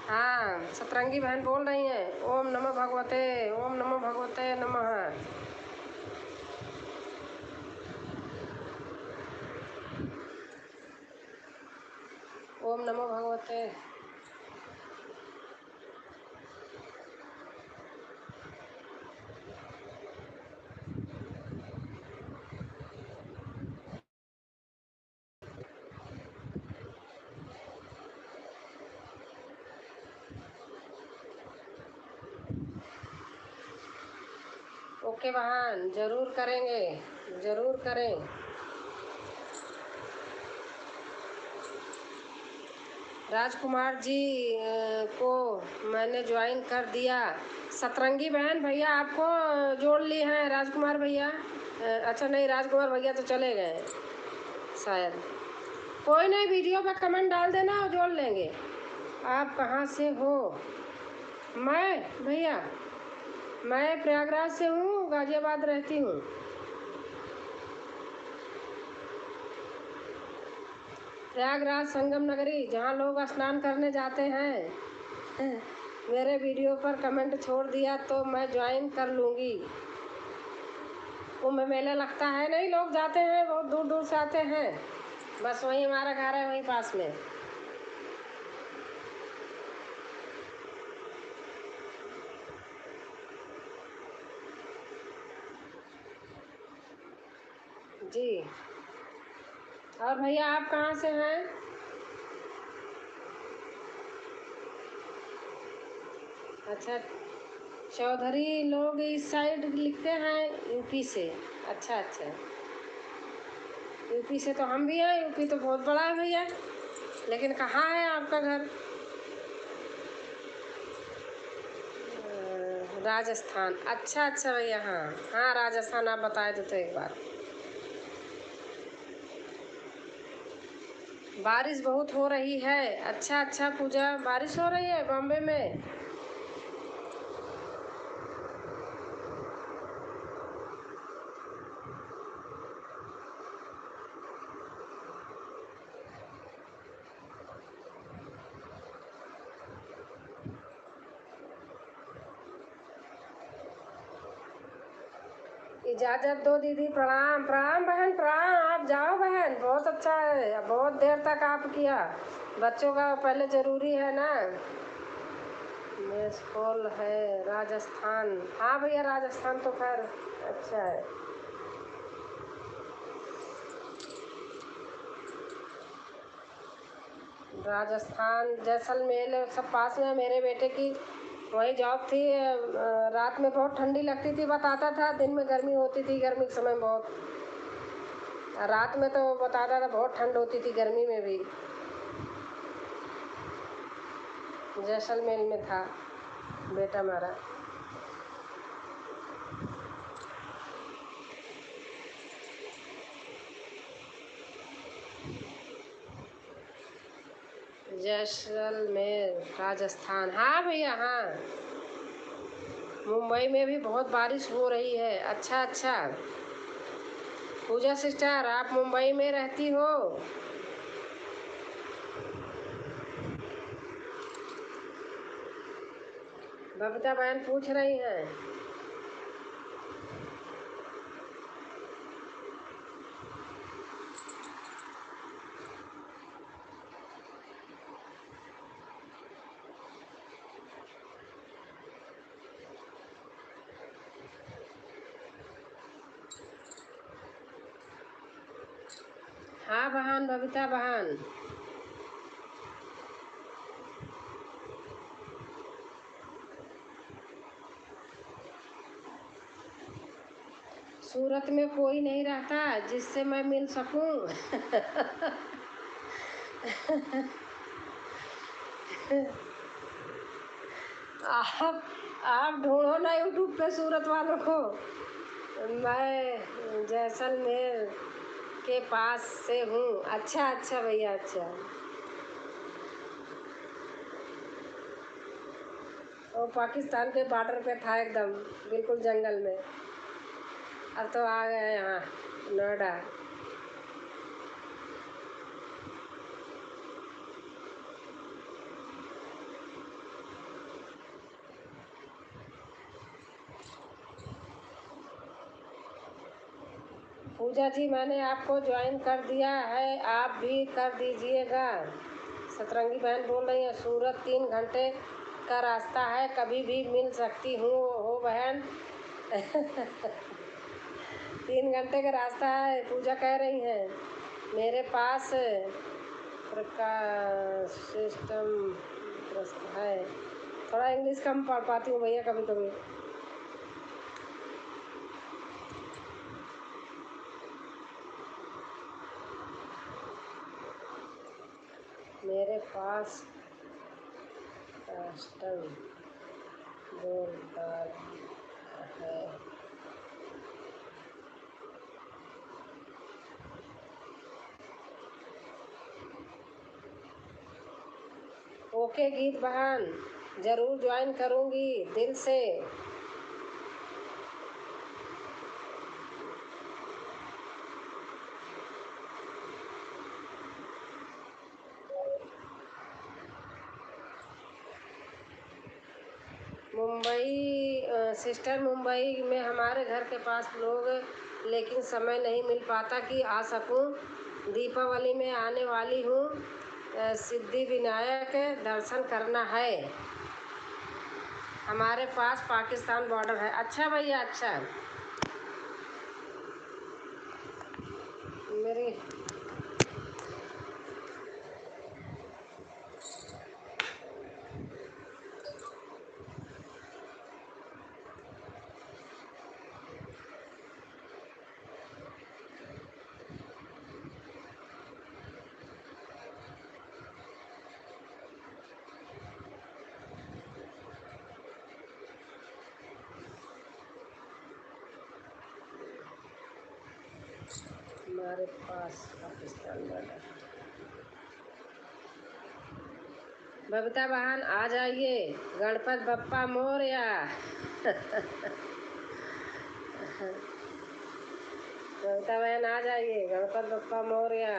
हाँ सतरंगी बहन बोल रही हैं, ओम नमः भगवते, ओम नमः भगवते नमः। ओम नमो भगवते। ओके बहन, ज़रूर करेंगे, ज़रूर करें। राजकुमार जी को मैंने ज्वाइन कर दिया। सतरंगी बहन भैया आपको जोड़ लिए हैं, राजकुमार भैया। अच्छा नहीं, राजकुमार भैया तो चले गए शायद। कोई नहीं, वीडियो पे कमेंट डाल देना और जोड़ लेंगे। आप कहाँ से हो? मैं भैया, मैं प्रयागराज से हूँ, गाज़ियाबाद रहती हूँ। प्रयागराज संगम नगरी, जहाँ लोग स्नान करने जाते हैं। मेरे वीडियो पर कमेंट छोड़ दिया तो मैं ज्वाइन कर लूँगी। कुंभ मेला लगता है, नहीं लोग जाते हैं, बहुत दूर दूर से आते हैं। बस वहीं हमारा घर है, वहीं पास में। जी। और भैया आप कहाँ से हैं? अच्छा, चौधरी लोग इस साइड लिखते हैं, यूपी से। अच्छा अच्छा, यूपी से तो हम भी हैं, यूपी तो बहुत बड़ा है भैया। लेकिन कहाँ है आपका घर? राजस्थान। अच्छा अच्छा भैया, हाँ हाँ राजस्थान आप बताए थे तो एक बार। बारिश बहुत हो रही है। अच्छा अच्छा पूजा, बारिश हो रही है बॉम्बे में? इजाज़त दो दीदी, प्रणाम प्रणाम बहन प्रणाम। आप जाओ बहन, बहुत अच्छा है, बहुत देर तक आप किया। बच्चों का पहले ज़रूरी है ना। मिस कॉल है राजस्थान। हाँ भैया राजस्थान तो खैर अच्छा है। राजस्थान जैसलमेर सब पास में है। मेरे बेटे की वही जॉब थी। रात में बहुत ठंडी लगती थी बताता था, दिन में गर्मी होती थी, गर्मी के समय बहुत। रात में तो बताता था बहुत ठंड होती थी, गर्मी में भी। जैसलमेर में था बेटा हमारा। जैसलमेर राजस्थान। हाँ भैया हाँ, मुंबई में भी बहुत बारिश हो रही है। अच्छा अच्छा, पूजा सिस्टर आप मुंबई में रहती हो? बबीता बहन पूछ रही हैं। हाँ बहन, बबीता बहन। सूरत में कोई नहीं रहता जिससे मैं मिल सकूं? आप ढूंढो ना यूट्यूब पे सूरत वालों को। मैं जैसलमेर के पास से हूँ। अच्छा अच्छा भैया अच्छा। वो पाकिस्तान के बॉर्डर पे था एकदम, बिल्कुल जंगल में। अब तो आ गए यहाँ नोएडा। पूजा जी मैंने आपको ज्वाइन कर दिया है, आप भी कर दीजिएगा। सतरंगी बहन बोल रही है सूरत 3 घंटे का रास्ता है, कभी भी मिल सकती हूँ हो बहन। 3 घंटे का रास्ता है, पूजा कह रही हैं। मेरे पास प्रकाश सिस्टम है। थोड़ा इंग्लिश कम पढ़ पाती हूँ भैया कभी कभी। मेरे पास कस्टम जोरदार है। ओके गीत बहन, ज़रूर ज्वाइन करूँगी दिल से। मुंबई सिस्टर, मुंबई में हमारे घर के पास लोग, लेकिन समय नहीं मिल पाता कि आ सकूं। दीपावली में आने वाली हूँ, सिद्धि विनायक दर्शन करना है। हमारे पास पाकिस्तान बॉर्डर है। अच्छा भैया अच्छा। मेरी हमारे पास पाकिस्तान बॉर्डर। बबीता बहन आ जाइए, गणपत बप्पा मोरया। बबीता बहन आ जाइए, गणपत बप्पा मोरया।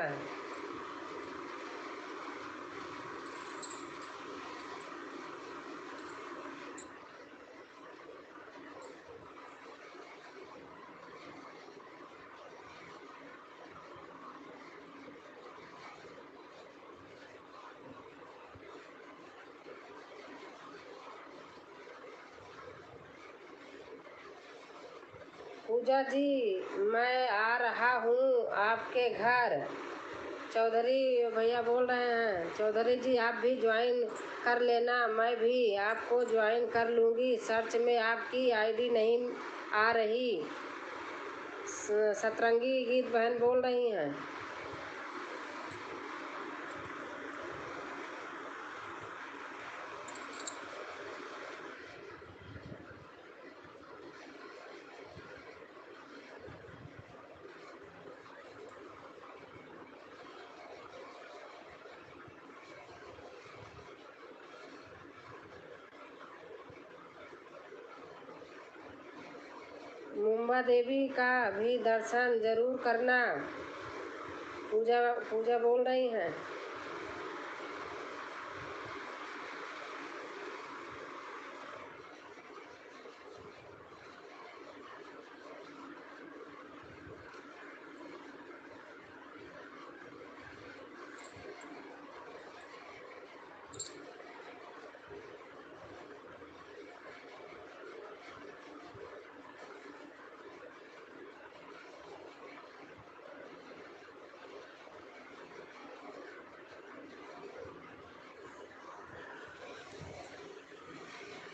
पूजा जी मैं आ रहा हूँ आपके घर। चौधरी भैया बोल रहे हैं, चौधरी जी आप भी ज्वाइन कर लेना, मैं भी आपको ज्वाइन कर लूँगी। सर्च में आपकी आईडी नहीं आ रही। सतरंगी गीत बहन बोल रही हैं। मुंबा देवी का भी दर्शन जरूर करना। पूजा पूजा बोल रही हैं।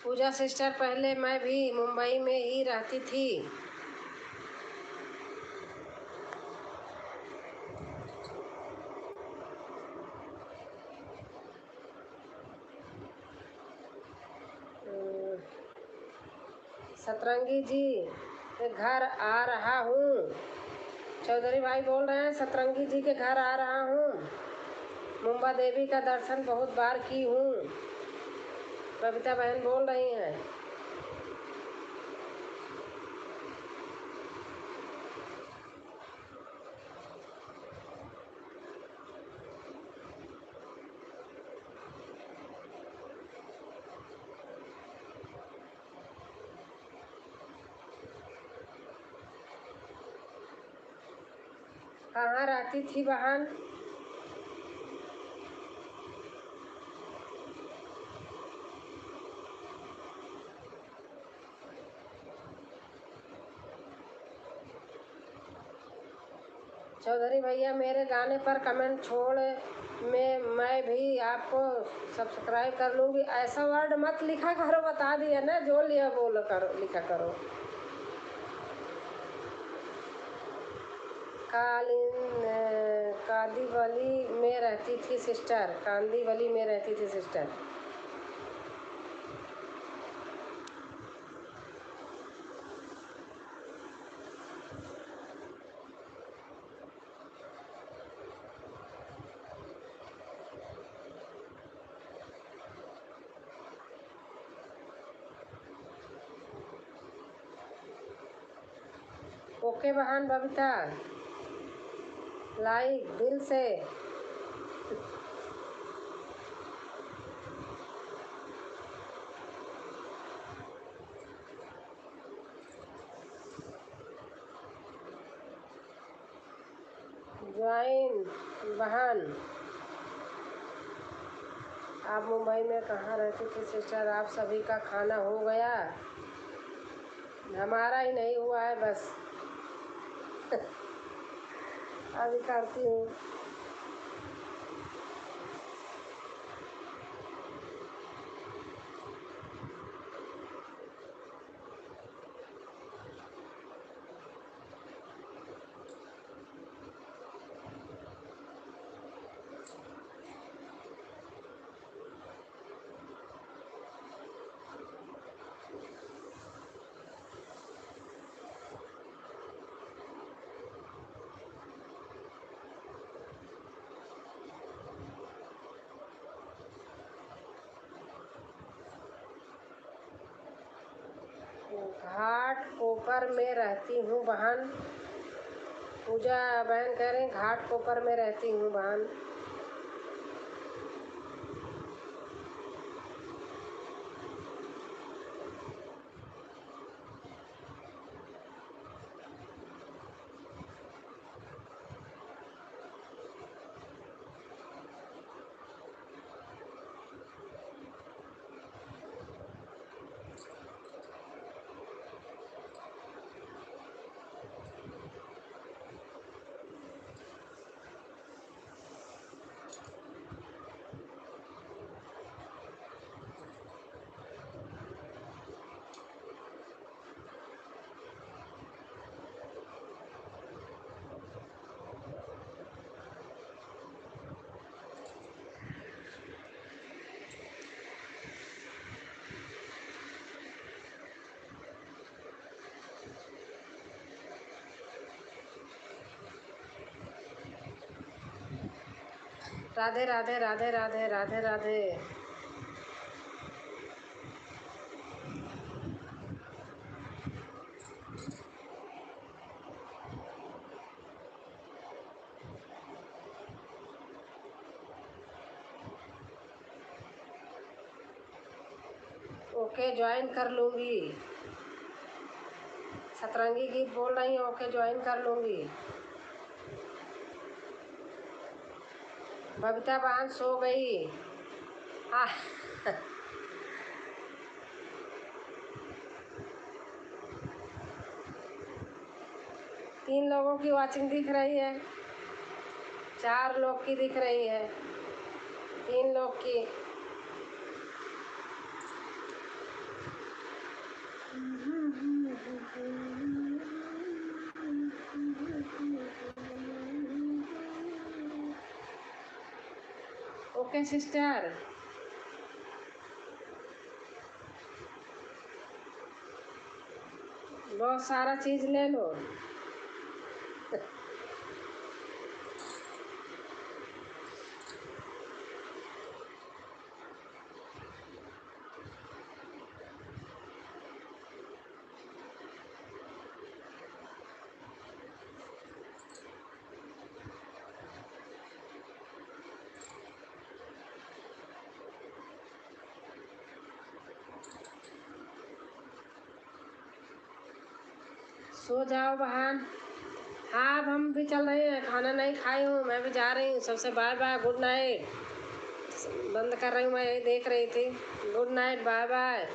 पूजा सिस्टर, पहले मैं भी मुंबई में ही रहती थी। सतरंगी जी के घर आ रहा हूँ। चौधरी भाई बोल रहे हैं सतरंगी जी के घर आ रहा हूँ। मुंबा देवी का दर्शन बहुत बार की हूँ। बबीता बहन बोल रही हैं। कहाँ रहती थी बहन? चौधरी भैया, मेरे गाने पर कमेंट छोड़ में मैं भी आपको सब्सक्राइब कर लूँगी। ऐसा वर्ड मत लिखा करो, बता दिया ना, जो लिया बोलो करो, लिखा करो। कांदीवली में रहती थी सिस्टर। कांदीवली में रहती थी सिस्टर। ओके बहन बबीता, लाइक दिल से। ज्वाइन बहन, आप मुंबई में कहाँ रहती थी सिस्टर? आप सभी का खाना हो गया? हमारा ही नहीं हुआ है बस। अभी करती हूँ। घाट कोपर में रहती हूँ बहन। पूजा बहन कह रही घाट कोपर में रहती हूँ बहन। राधे राधे राधे राधे राधे राधे। ओके ज्वाइन कर लूँगी। सतरंगी गीत बोल रही हूँ, ओके ज्वाइन कर लूँगी। बबीता बहन सो गई। हाँ। 3 लोगों की वॉचिंग दिख रही है, 4 लोग की दिख रही है, 3 लोग की। ओके सिस्टर, बहुत सारा चीज़ ले लो। सो जाओ बहन। हाँ अब हम भी चल रहे हैं, खाना नहीं खाई हूँ, मैं भी जा रही हूँ। सबसे बाय बाय, गुड नाइट। बंद कर रही हूँ, मैं यही देख रही थी। Good night, bye bye.